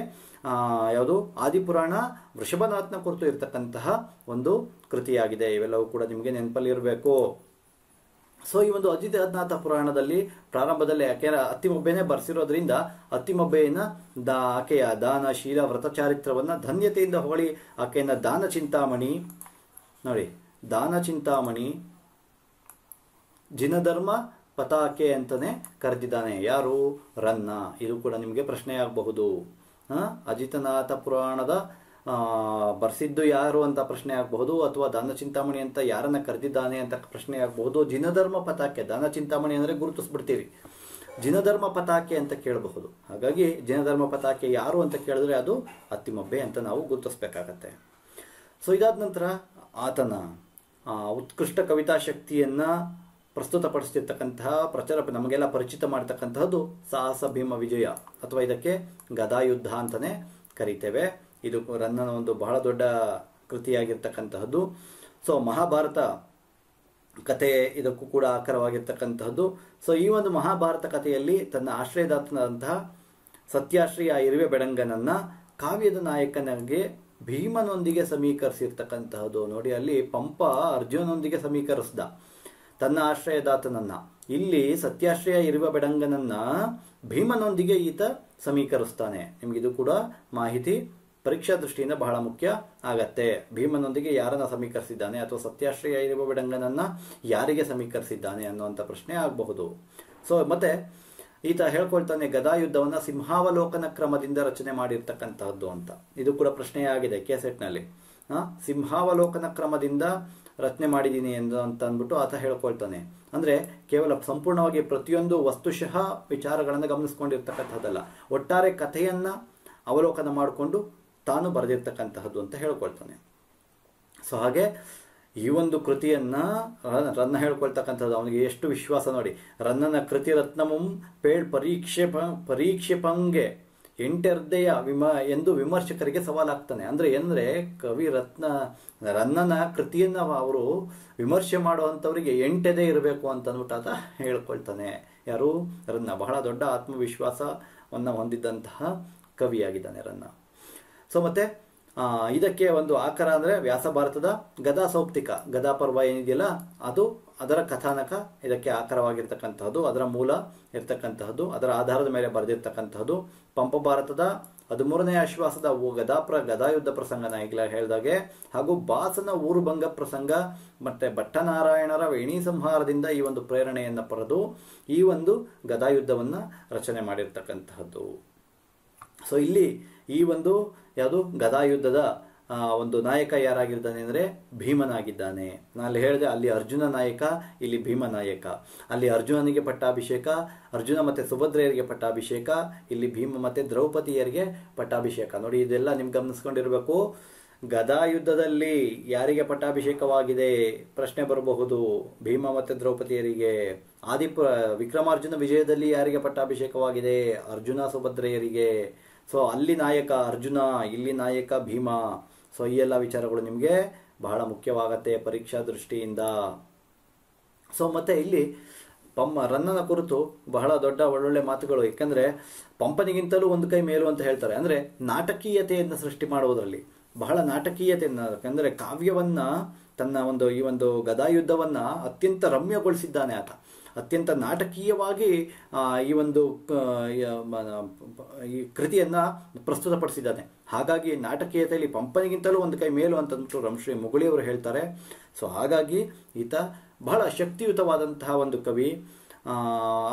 ಯಾವುದು ಆದಿಪುರಾಣ ವೃಷಭನಾಥನ ಕುರಿತು ಇರತಕ್ಕಂತಹ ಒಂದು ಕೃತಿಯಾಗಿದೆ. ಇವೆಲ್ಲವೂ ಕೂಡ ನಿಮಗೆ ನೆನಪಲ್ಲಿರಬೇಕು. ಸೊ ಈ ಒಂದು ಅಜಿತನಾಥ ಪುರಾಣದಲ್ಲಿ ಪ್ರಾರಂಭದಲ್ಲಿ ಅತ್ತಿಮಬ್ಬೆನೇ ಬರೆಸಿರೋದ್ರಿಂದ ಅತ್ತಿಮಬ್ಬೆಯನ್ನ ಆಕೆಯ ದಾನ, ಶೀಲ, ವ್ರತಚಾರಿತ್ರವನ್ನ ಧನ್ಯತೆಯಿಂದ ಹೊಗಳಿ ಆಕೆಯನ್ನ ದಾನ ಚಿಂತಾಮಣಿ, ನೋಡಿ ದಾನ ಚಿಂತಾಮಣಿ, ಜಿನಧರ್ಮ ಪತಾಕೆ ಅಂತಾನೆ ಕರೆದಿದ್ದಾನೆ. ಯಾರು? ರನ್ನ. ಇದು ಕೂಡ ನಿಮಗೆ ಪ್ರಶ್ನೆ ಆಗಬಹುದು. ಅಜಿತನಾಥ ಪುರಾಣದ ಬರ್ಸಿದ್ದು ಯಾರು ಅಂತ ಪ್ರಶ್ನೆ ಆಗಬಹುದು, ಅಥವಾ ದಾನ ಚಿಂತಾಮಣಿ ಅಂತ ಯಾರನ್ನ ಕರೆದಿದ್ದಾನೆ ಅಂತ ಪ್ರಶ್ನೆ ಆಗಬಹುದು. ಜಿನಧರ್ಮ ಪತಾಕೆ, ದಾನ ಚಿಂತಾಮಣಿ ಅಂದ್ರೆ ಗುರುತಿಸ್ಬಿಡ್ತೀರಿ, ಜಿನಧರ್ಮ ಪತಾಕೆ ಅಂತ ಕೇಳಬಹುದು. ಹಾಗಾಗಿ ಜಿನಧರ್ಮ ಪತಾಕೆ ಯಾರು ಅಂತ ಕೇಳಿದ್ರೆ ಅದು ಅತ್ತಿಮಬ್ಬೆ ಅಂತ ನಾವು ಗುರುತಿಸ್ಬೇಕಾಗತ್ತೆ. ಸೊ ಇದಾದ ನಂತರ ಆತನ ಉತ್ಕೃಷ್ಟ ಕವಿತಾ ಶಕ್ತಿಯನ್ನ ಪ್ರಸ್ತುತಪಡಿಸ್ತಿರ್ತಕ್ಕಂತಹ ನಮಗೆಲ್ಲ ಪರಿಚಿತ ಮಾಡ್ತಕ್ಕಂತಹದ್ದು ಸಾಹಸ ಭೀಮ ವಿಜಯ, ಅಥವಾ ಇದಕ್ಕೆ ಗದಾಯುದ್ಧ ಅಂತಾನೆ ಕರಿತೇವೆ. ಇದು ರನ್ನನ ಒಂದು ಬಹಳ ದೊಡ್ಡ ಕೃತಿಯಾಗಿರ್ತಕ್ಕಂತಹದ್ದು. ಸೊ ಮಹಾಭಾರತ ಕಥೆ ಇದಕ್ಕೂ ಕೂಡ ಆಕರವಾಗಿರ್ತಕ್ಕಂತಹದ್ದು. ಸೊ ಈ ಒಂದು ಮಹಾಭಾರತ ಕಥೆಯಲ್ಲಿ ತನ್ನ ಆಶ್ರಯದಾತನಾದಂತಹ ಸತ್ಯಾಶ್ರೀ ಆ ಇರುವೆ ಬೆಡಂಗನನ್ನ ಕಾವ್ಯದ ನಾಯಕನಿಗೆ ಭೀಮನೊಂದಿಗೆ ಸಮೀಕರಿಸಿರ್ತಕ್ಕಂತಹದ್ದು. ನೋಡಿ, ಅಲ್ಲಿ ಪಂಪ ಅರ್ಜುನನೊಂದಿಗೆ ಸಮೀಕರಿಸಿದ ತನ್ನ ಆಶ್ರಯದಾತನನ್ನ. ಇಲ್ಲಿ ಸತ್ಯಾಶ್ರಯ ಇರುವ ಬೆಡಂಗನನ್ನ ಭೀಮನೊಂದಿಗೆ ಈತ ಸಮೀಕರಿಸ್ತಾನೆ. ನಿಮ್ಗಿದು ಕೂಡ ಮಾಹಿತಿ ಪರೀಕ್ಷಾ ದೃಷ್ಟಿಯಿಂದ ಬಹಳ ಮುಖ್ಯ ಆಗತ್ತೆ. ಭೀಮನೊಂದಿಗೆ ಯಾರನ್ನ ಸಮೀಕರಿಸಿದ್ದಾನೆ, ಅಥವಾ ಸತ್ಯಾಶ್ರಯ ಇರುವ ಬೆಡಂಗನನ್ನ ಯಾರಿಗೆ ಸಮೀಕರಿಸಿದ್ದಾನೆ ಅನ್ನುವಂಥ ಪ್ರಶ್ನೆ ಆಗಬಹುದು. ಸೊ ಮತ್ತೆ ಈತ ಹೇಳ್ಕೊಳ್ತಾನೆ ಗದಾಯುದ್ಧವನ್ನ ಸಿಂಹಾವಲೋಕನ ಕ್ರಮದಿಂದ ರಚನೆ ಮಾಡಿರ್ತಕ್ಕಂತಹದ್ದು ಅಂತ. ಇದು ಕೂಡ ಪ್ರಶ್ನೆಯಾಗಿದೆ ಕೆಸೆಟ್ನಲ್ಲಿ. ಸಿಂಹಾವಲೋಕನ ಕ್ರಮದಿಂದ ರಚನೆ ಮಾಡಿದ್ದೀನಿ ಅಂತ ಅಂದ್ಬಿಟ್ಟು ಆತ ಹೇಳ್ಕೊಳ್ತಾನೆ. ಅಂದ್ರೆ ಕೇವಲ ಸಂಪೂರ್ಣವಾಗಿ ಪ್ರತಿಯೊಂದು ವಸ್ತುಶಃ ವಿಚಾರಗಳನ್ನು ಗಮನಿಸ್ಕೊಂಡಿರ್ತಕ್ಕಂಥದ್ದಲ್ಲ, ಒಟ್ಟಾರೆ ಕಥೆಯನ್ನ ಅವಲೋಕನ ಮಾಡಿಕೊಂಡು ತಾನು ಬರೆದಿರ್ತಕ್ಕಂತಹದ್ದು ಅಂತ ಹೇಳ್ಕೊಳ್ತಾನೆ. ಸೊ ಹಾಗೆ ಈ ಒಂದು ಕೃತಿಯನ್ನ ರನ್ನ ಹೇಳ್ಕೊಳ್ತಕ್ಕಂಥದ್ದು ಅವನಿಗೆ ಎಷ್ಟು ವಿಶ್ವಾಸ ನೋಡಿ. ರನ್ನನ ಕೃತಿ ರತ್ನಮುಂ ಪೇಳ್ ಪರೀಕ್ಷೆಪಂಗೆ ಎಂಟೆರ್ದೆಯ ಎಂದು ವಿಮರ್ಶಕರಿಗೆ ಸವಾಲಾಗ್ತಾನೆ. ಅಂದ್ರೆ ಕವಿ ರನ್ನನ ಕೃತಿಯನ್ನ ಅವರು ವಿಮರ್ಶೆ ಮಾಡುವಂಥವರಿಗೆ 8 ಎದೆ ಇರಬೇಕು ಅಂತ ಅಂದ್ಬಿಟ್ಟು ಆತ ಹೇಳ್ಕೊಳ್ತಾನೆ. ಯಾರು? ರನ್ನ. ಬಹಳ ದೊಡ್ಡ ಆತ್ಮವಿಶ್ವಾಸವನ್ನ ಹೊಂದಿದ್ದಂತಹ ಕವಿಯಾಗಿದ್ದಾನೆ ರನ್ನ. ಸೊ ಮತ್ತೆ ಇದಕ್ಕೆ ಒಂದು ಆಕರ ಅಂದ್ರೆ ವ್ಯಾಸ ಭಾರತದ ಗದಾ ಸೌಪ್ತಿಕ, ಗದಾ ಪರ್ವ ಏನಿದೆಯಲ್ಲ ಅದು, ಅದರ ಕಥಾನಕ ಇದಕ್ಕೆ ಆಕರವಾಗಿರ್ತಕ್ಕಂತಹದ್ದು, ಅದರ ಮೂಲ ಇರ್ತಕ್ಕಂತಹದ್ದು, ಅದರ ಆಧಾರದ ಮೇಲೆ ಬರೆದಿರ್ತಕ್ಕಂತಹದ್ದು. ಪಂಪ ಭಾರತದ 13ನೇ ಆಶ್ವಾಸದ ಗದಾಯುದ್ಧ ಪ್ರಸಂಗ ನಾ ಈಗಲೇ ಹೇಳಿದಾಗೆ, ಹಾಗೂ ಬಾಸನ ಊರುಭಂಗ ಪ್ರಸಂಗ, ಮತ್ತೆ ಭಟ್ಟನಾರಾಯಣರ ವೇಣಿ ಸಂಹಾರದಿಂದ ಈ ಒಂದು ಪ್ರೇರಣೆಯನ್ನ ಪಡೆದು ಈ ಒಂದು ಗದಾಯುದ್ಧವನ್ನ ರಚನೆ ಮಾಡಿರ್ತಕ್ಕಂತಹದ್ದು. ಸೊ ಇಲ್ಲಿ ಈ ಒಂದು ಯಾವುದು ಗದಾಯುದ್ಧದ ಒಂದು ನಾಯಕ ಯಾರಾಗಿದ್ದಾನೆ ಅಂದ್ರೆ ಭೀಮನಾಗಿದ್ದಾನೆ. ನಾನು ಅಲ್ಲಿ ಹೇಳಿದೆ, ಅಲ್ಲಿ ಅರ್ಜುನ ನಾಯಕ, ಇಲ್ಲಿ ಭೀಮ ನಾಯಕ. ಅಲ್ಲಿ ಅರ್ಜುನನಿಗೆ ಪಟ್ಟಾಭಿಷೇಕ, ಅರ್ಜುನ ಮತ್ತೆ ಸುಭದ್ರೆಯರಿಗೆ ಪಟ್ಟಾಭಿಷೇಕ, ಇಲ್ಲಿ ಭೀಮ ಮತ್ತೆ ದ್ರೌಪದಿಯರಿಗೆ ಪಟ್ಟಾಭಿಷೇಕ. ನೋಡಿ, ಇದೆಲ್ಲ ನಿಮ್ಗೆ ಗಮನಿಸ್ಕೊಂಡಿರ್ಬೇಕು. ಗದಾಯುದ್ಧದಲ್ಲಿ ಯಾರಿಗೆ ಪಟ್ಟಾಭಿಷೇಕವಾಗಿದೆ ಪ್ರಶ್ನೆ ಬರಬಹುದು. ಭೀಮ ಮತ್ತೆ ದ್ರೌಪದಿಯರಿಗೆ. ವಿಕ್ರಮಾರ್ಜುನ ವಿಜಯದಲ್ಲಿ ಯಾರಿಗೆ ಪಟ್ಟಾಭಿಷೇಕವಾಗಿದೆ? ಅರ್ಜುನ ಸುಭದ್ರೆಯರಿಗೆ. ಸೊ ಅಲ್ಲಿ ನಾಯಕ ಅರ್ಜುನ, ಇಲ್ಲಿ ನಾಯಕ ಭೀಮ. ಸೊ ಈ ಎಲ್ಲ ವಿಚಾರಗಳು ನಿಮಗೆ ಬಹಳ ಮುಖ್ಯವಾಗತ್ತೆ ಪರೀಕ್ಷಾ ದೃಷ್ಟಿಯಿಂದ. ಸೊ ಮತ್ತೆ ಇಲ್ಲಿ ರನ್ನನ ಕುರಿತು ಬಹಳ ದೊಡ್ಡ ಒಳ್ಳೊಳ್ಳೆ ಮಾತುಗಳು. ಯಾಕಂದ್ರೆ ಪಂಪನಿಗಿಂತಲೂ ಒಂದು ಕೈ ಮೇಲು ಅಂತ ಹೇಳ್ತಾರೆ. ಅಂದ್ರೆ ನಾಟಕೀಯತೆಯನ್ನು ಸೃಷ್ಟಿ ಮಾಡುವುದರಲ್ಲಿ, ಬಹಳ ನಾಟಕೀಯತೆಯನ್ನು, ಯಾಕಂದರೆ ಕಾವ್ಯವನ್ನ ತನ್ನ ಈ ಒಂದು ಗದಾಯುದ್ಧವನ್ನ ಅತ್ಯಂತ ರಮ್ಯಗೊಳಿಸಿದ್ದಾನೆ ಆತ. ಅತ್ಯಂತ ನಾಟಕೀಯವಾಗಿ ಈ ಒಂದು ಈ ಕೃತಿಯನ್ನ ಪ್ರಸ್ತುತಪಡಿಸಿದ್ದಾನೆ. ಹಾಗಾಗಿ ನಾಟಕೀಯತೆಯಲ್ಲಿ ಪಂಪನಿಗಿಂತಲೂ ಒಂದು ಕೈ ಮೇಲು ಅಂತಂದ್ಬಿಟ್ಟು ರಂಶ್ರೀ ಮುಗುಳಿಯವರು ಹೇಳ್ತಾರೆ. ಸೊ ಹಾಗಾಗಿ ಈತ ಬಹಳ ಶಕ್ತಿಯುತವಾದಂತಹ ಒಂದು ಕವಿ.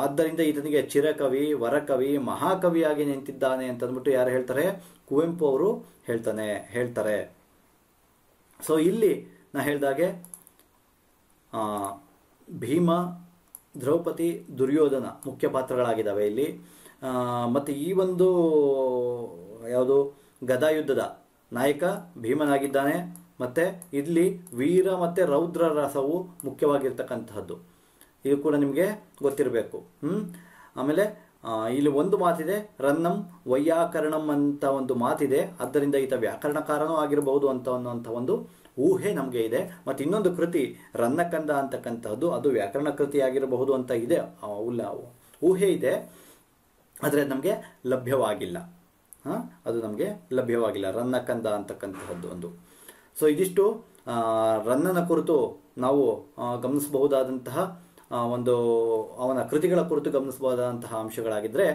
ಆದ್ದರಿಂದ ಈತನಿಗೆ ಚಿರಕವಿ, ವರಕವಿ, ಮಹಾಕವಿಯಾಗಿ ನಿಂತಿದ್ದಾನೆ ಅಂತಂದ್ಬಿಟ್ಟು ಯಾರು ಹೇಳ್ತಾರೆ? ಕುವೆಂಪು ಅವರು ಹೇಳ್ತಾರೆ. ಸೊ ಇಲ್ಲಿ ನಾ ಹೇಳಿದಾಗೆ ಭೀಮ, ದ್ರೌಪದಿ, ದುರ್ಯೋಧನ ಮುಖ್ಯ ಪಾತ್ರಗಳಾಗಿದ್ದಾವೆ ಇಲ್ಲಿ. ಮತ್ತು ಈ ಒಂದು ಯಾವುದು ಗದಾಯುದ್ಧದ ನಾಯಕ ಭೀಮನಾಗಿದ್ದಾನೆ. ಮತ್ತು ಇಲ್ಲಿ ವೀರ ಮತ್ತು ರೌದ್ರ ರಸವು ಮುಖ್ಯವಾಗಿರ್ತಕ್ಕಂತಹದ್ದು, ಇದು ಕೂಡ ನಿಮಗೆ ಗೊತ್ತಿರಬೇಕು. ಆಮೇಲೆ ಇಲ್ಲಿ ಒಂದು ಮಾತಿದೆ, ರನ್ನಂ ವೈಯಾಕರಣಂ ಅಂತ ಒಂದು ಮಾತಿದೆ. ಆದ್ದರಿಂದ ಈತ ವ್ಯಾಕರಣಕಾರನೂ ಆಗಿರಬಹುದು ಅನ್ನುವಂಥ ಒಂದು ಊಹೆ ನಮಗೆ ಇದೆ. ಮತ್ತು ಇನ್ನೊಂದು ಕೃತಿ ರನ್ನಕಂದ ಅಂತಕ್ಕಂಥದ್ದು, ಅದು ವ್ಯಾಕರಣ ಕೃತಿ ಆಗಿರಬಹುದು ಅಂತ ಇದೆ, ಊಹೆ ಇದೆ. ಆದರೆ ನಮಗೆ ಲಭ್ಯವಾಗಿಲ್ಲ. ಅದು ನಮಗೆ ಲಭ್ಯವಾಗಿಲ್ಲ, ರನ್ನಕಂದ ಅಂತಕ್ಕಂತಹದ್ದು ಒಂದು. ಸೊ ಇದಿಷ್ಟು ರನ್ನನ ಕುರಿತು ನಾವು ಗಮನಿಸಬಹುದಾದಂತಹ ಅವನ ಕೃತಿಗಳ ಕುರಿತು ಗಮನಿಸಬಹುದಾದಂತಹ ಅಂಶಗಳಾಗಿದ್ದರೆ,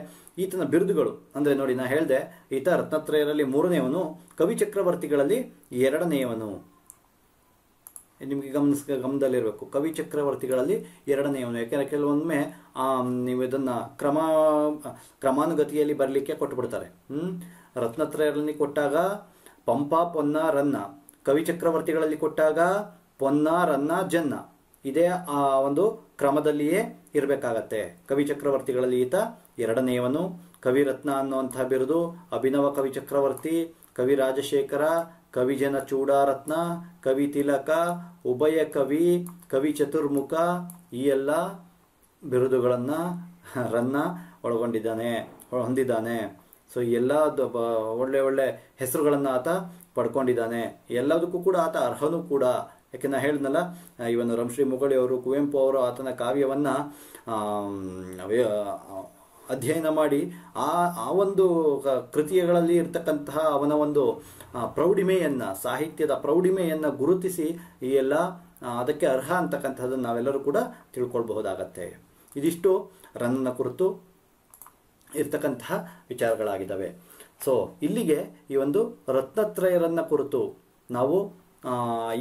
ಈತನ ಬಿರುದುಗಳು ಅಂದರೆ ನೋಡಿ, ನಾ ಹೇಳಿದೆ ಈತ ರತ್ನತ್ರಯರಲ್ಲಿ 3ನೇವನು, ಕವಿ ಚಕ್ರವರ್ತಿಗಳಲ್ಲಿ 2ನೇವನು. ನಿಮಗೆ ಗಮನದಲ್ಲಿರಬೇಕು, ಕವಿ ಚಕ್ರವರ್ತಿಗಳಲ್ಲಿ 2ನೇವನು. ಯಾಕೆಂದರೆ ಕೆಲವೊಮ್ಮೆ ನೀವು ಇದನ್ನು ಕ್ರಮಾನುಗತಿಯಲ್ಲಿ ಬರಲಿಕ್ಕೆ ಕೊಟ್ಟುಬಿಡ್ತಾರೆ. ರತ್ನತ್ರಯರಲ್ಲಿ ಕೊಟ್ಟಾಗ ಪಂಪ, ಪೊನ್ನ, ರನ್ನ. ಕವಿ ಚಕ್ರವರ್ತಿಗಳಲ್ಲಿ ಕೊಟ್ಟಾಗ ಪೊನ್ನ, ರನ್ನ, ಜನ್ನ. ಇದೇ ಆ ಒಂದು ಕ್ರಮದಲ್ಲಿಯೇ ಇರಬೇಕಾಗತ್ತೆ. ಕವಿ ಚಕ್ರವರ್ತಿಗಳಲ್ಲಿ ಈತ 2ನೇವನು. ಕವಿರತ್ನ ಅನ್ನುವಂತಹ ಬಿರುದು ಅಭಿನವ ಕವಿ ಚಕ್ರವರ್ತಿ, ಕವಿ ರಾಜಶೇಖರ, ಕವಿಜನ ಚೂಡಾರತ್ನ, ಕವಿ ತಿಲಕ, ಉಭಯ ಕವಿ, ಕವಿ ಚತುರ್ಮುಖ, ಈ ಎಲ್ಲ ಬಿರುದುಗಳನ್ನು ರನ್ನ ಹೊಂದಿದ್ದಾನೆ. ಸೊ ಎಲ್ಲ ಒಳ್ಳೆ ಒಳ್ಳೆ ಹೆಸರುಗಳನ್ನು ಆತ ಪಡ್ಕೊಂಡಿದ್ದಾನೆ. ಎಲ್ಲದಕ್ಕೂ ಕೂಡ ಆತ ಅರ್ಹನೂ ಕೂಡ. ಯಾಕೆ ನಾ ಹೇಳಿದ್ನಲ್ಲ, ಇವನು ರಂಶ್ರೀ ಮುಗುಳಿಯವರು, ಕುವೆಂಪು ಅವರು ಆತನ ಕಾವ್ಯವನ್ನ ಅಧ್ಯಯನ ಮಾಡಿ ಆ ಒಂದು ಕೃತಿಗಳಲ್ಲಿ ಇರ್ತಕ್ಕಂತಹ ಅವನ ಒಂದು ಪ್ರೌಢಿಮೆಯನ್ನು, ಸಾಹಿತ್ಯದ ಪ್ರೌಢಿಮೆಯನ್ನು ಗುರುತಿಸಿ ಈ ಎಲ್ಲ ಅದಕ್ಕೆ ಅರ್ಹ ಅಂತಕ್ಕಂಥದ್ದನ್ನು ನಾವೆಲ್ಲರೂ ಕೂಡ ತಿಳ್ಕೊಳ್ಬಹುದಾಗತ್ತೆ. ಇದಿಷ್ಟು ರನ್ನನ ಕುರಿತು ಇರ್ತಕ್ಕಂತಹ ವಿಚಾರಗಳಾಗಿದ್ದಾವೆ. ಸೊ ಇಲ್ಲಿಗೆ ಈ ಒಂದು ರತ್ನತ್ರಯರನ್ನ ಕುರಿತು ನಾವು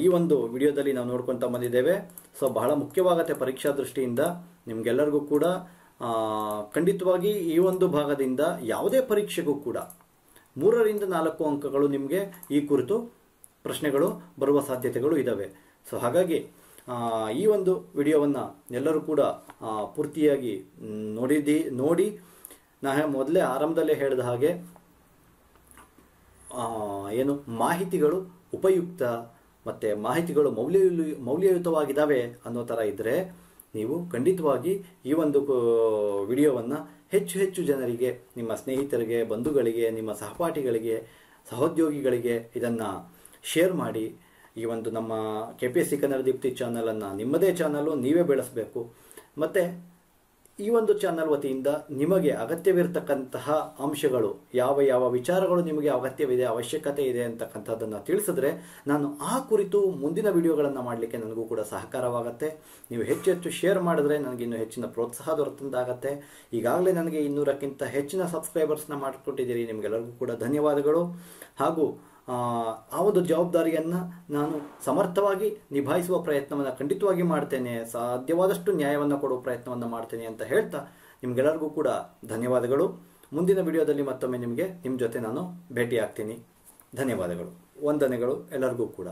ಈ ಒಂದು ವಿಡಿಯೋದಲ್ಲಿ ನಾವು ನೋಡ್ಕೊತಾ ಬಂದಿದ್ದೇವೆ. ಸೊ ಬಹಳ ಮುಖ್ಯವಾಗತ್ತೆ ಪರೀಕ್ಷಾ ದೃಷ್ಟಿಯಿಂದ ನಿಮ್ಗೆಲ್ಲರಿಗೂ ಕೂಡ. ಖಂಡಿತವಾಗಿ ಈ ಒಂದು ಭಾಗದಿಂದ ಯಾವುದೇ ಪರೀಕ್ಷೆಗೂ ಕೂಡ 3ರಿಂದ 4 ಅಂಕಗಳು ನಿಮಗೆ ಈ ಕುರಿತು ಪ್ರಶ್ನೆಗಳು ಬರುವ ಸಾಧ್ಯತೆಗಳು ಇದ್ದಾವೆ. ಸೊ ಹಾಗಾಗಿ ಈ ಒಂದು ವಿಡಿಯೋವನ್ನು ಎಲ್ಲರೂ ಕೂಡ ಪೂರ್ತಿಯಾಗಿ ನೋಡಿ ನಾ ಮೊದಲೇ ಆರಂಭದಲ್ಲೇ ಹೇಳಿದ ಹಾಗೆ ಮಾಹಿತಿಗಳು ಉಪಯುಕ್ತ ಮತ್ತು ಮಾಹಿತಿಗಳು ಮೌಲ್ಯಯುತವಾಗಿದ್ದಾವೆ ಅನ್ನೋ ಥರ ಇದ್ದರೆ ನೀವು ಖಂಡಿತವಾಗಿ ಈ ಒಂದು ವಿಡಿಯೋವನ್ನು ಹೆಚ್ಚು ಜನರಿಗೆ, ನಿಮ್ಮ ಸ್ನೇಹಿತರಿಗೆ, ಬಂಧುಗಳಿಗೆ, ನಿಮ್ಮ ಸಹಪಾಠಿಗಳಿಗೆ, ಸಹೋದ್ಯೋಗಿಗಳಿಗೆ ಇದನ್ನು ಶೇರ್ ಮಾಡಿ. ಈ ಒಂದು ನಮ್ಮ KPSC ಕನ್ನಡ ದೀಪ್ತಿ ಚಾನಲನ್ನು ನಿಮ್ಮದೇ ಚಾನಲು, ನೀವೇ ಬೆಳೆಸಬೇಕು. ಮತ್ತು ಈ ಒಂದು ಚಾನಲ್ ವತಿಯಿಂದ ನಿಮಗೆ ಅಗತ್ಯವಿರತಕ್ಕಂತಹ ಅಂಶಗಳು, ಯಾವ ವಿಚಾರಗಳು ನಿಮಗೆ ಅಗತ್ಯವಿದೆ, ಅವಶ್ಯಕತೆ ಇದೆ ಅಂತಕ್ಕಂಥದ್ದನ್ನು ತಿಳಿಸಿದ್ರೆ ನಾನು ಆ ಕುರಿತು ಮುಂದಿನ ವಿಡಿಯೋಗಳನ್ನು ಮಾಡಲಿಕ್ಕೆ ನನಗೂ ಕೂಡ ಸಹಕಾರವಾಗುತ್ತೆ. ನೀವು ಹೆಚ್ಚು ಶೇರ್ ಮಾಡಿದ್ರೆ ನನಗಿನ್ನೂ ಹೆಚ್ಚಿನ ಪ್ರೋತ್ಸಾಹ ದೊರೆತಂತಾಗತ್ತೆ. ಈಗಾಗಲೇ ನನಗೆ 200ಕ್ಕಿಂತ ಹೆಚ್ಚಿನ ಸಬ್ಸ್ಕ್ರೈಬರ್ಸ್ನ ಮಾಡಿಕೊಟ್ಟಿದ್ದೀರಿ. ನಿಮಗೆಲ್ಲರಿಗೂ ಕೂಡ ಧನ್ಯವಾದಗಳು. ಹಾಗೂ ಆ ಒಂದು ಜವಾಬ್ದಾರಿಯನ್ನು ನಾನು ಸಮರ್ಥವಾಗಿ ನಿಭಾಯಿಸುವ ಪ್ರಯತ್ನವನ್ನು ಖಂಡಿತವಾಗಿ ಮಾಡ್ತೇನೆ. ಸಾಧ್ಯವಾದಷ್ಟು ನ್ಯಾಯವನ್ನು ಕೊಡುವ ಪ್ರಯತ್ನವನ್ನು ಮಾಡ್ತೇನೆ ಅಂತ ಹೇಳ್ತಾ ನಿಮಗೆಲ್ಲರಿಗೂ ಕೂಡ ಧನ್ಯವಾದಗಳು. ಮುಂದಿನ ವಿಡಿಯೋದಲ್ಲಿ ಮತ್ತೊಮ್ಮೆ ನಿಮ್ಮ ಜೊತೆ ನಾನು ಭೇಟಿ ಆಗ್ತೀನಿ. ಧನ್ಯವಾದಗಳು, ವಂದನೆಗಳು ಎಲ್ಲರಿಗೂ ಕೂಡ.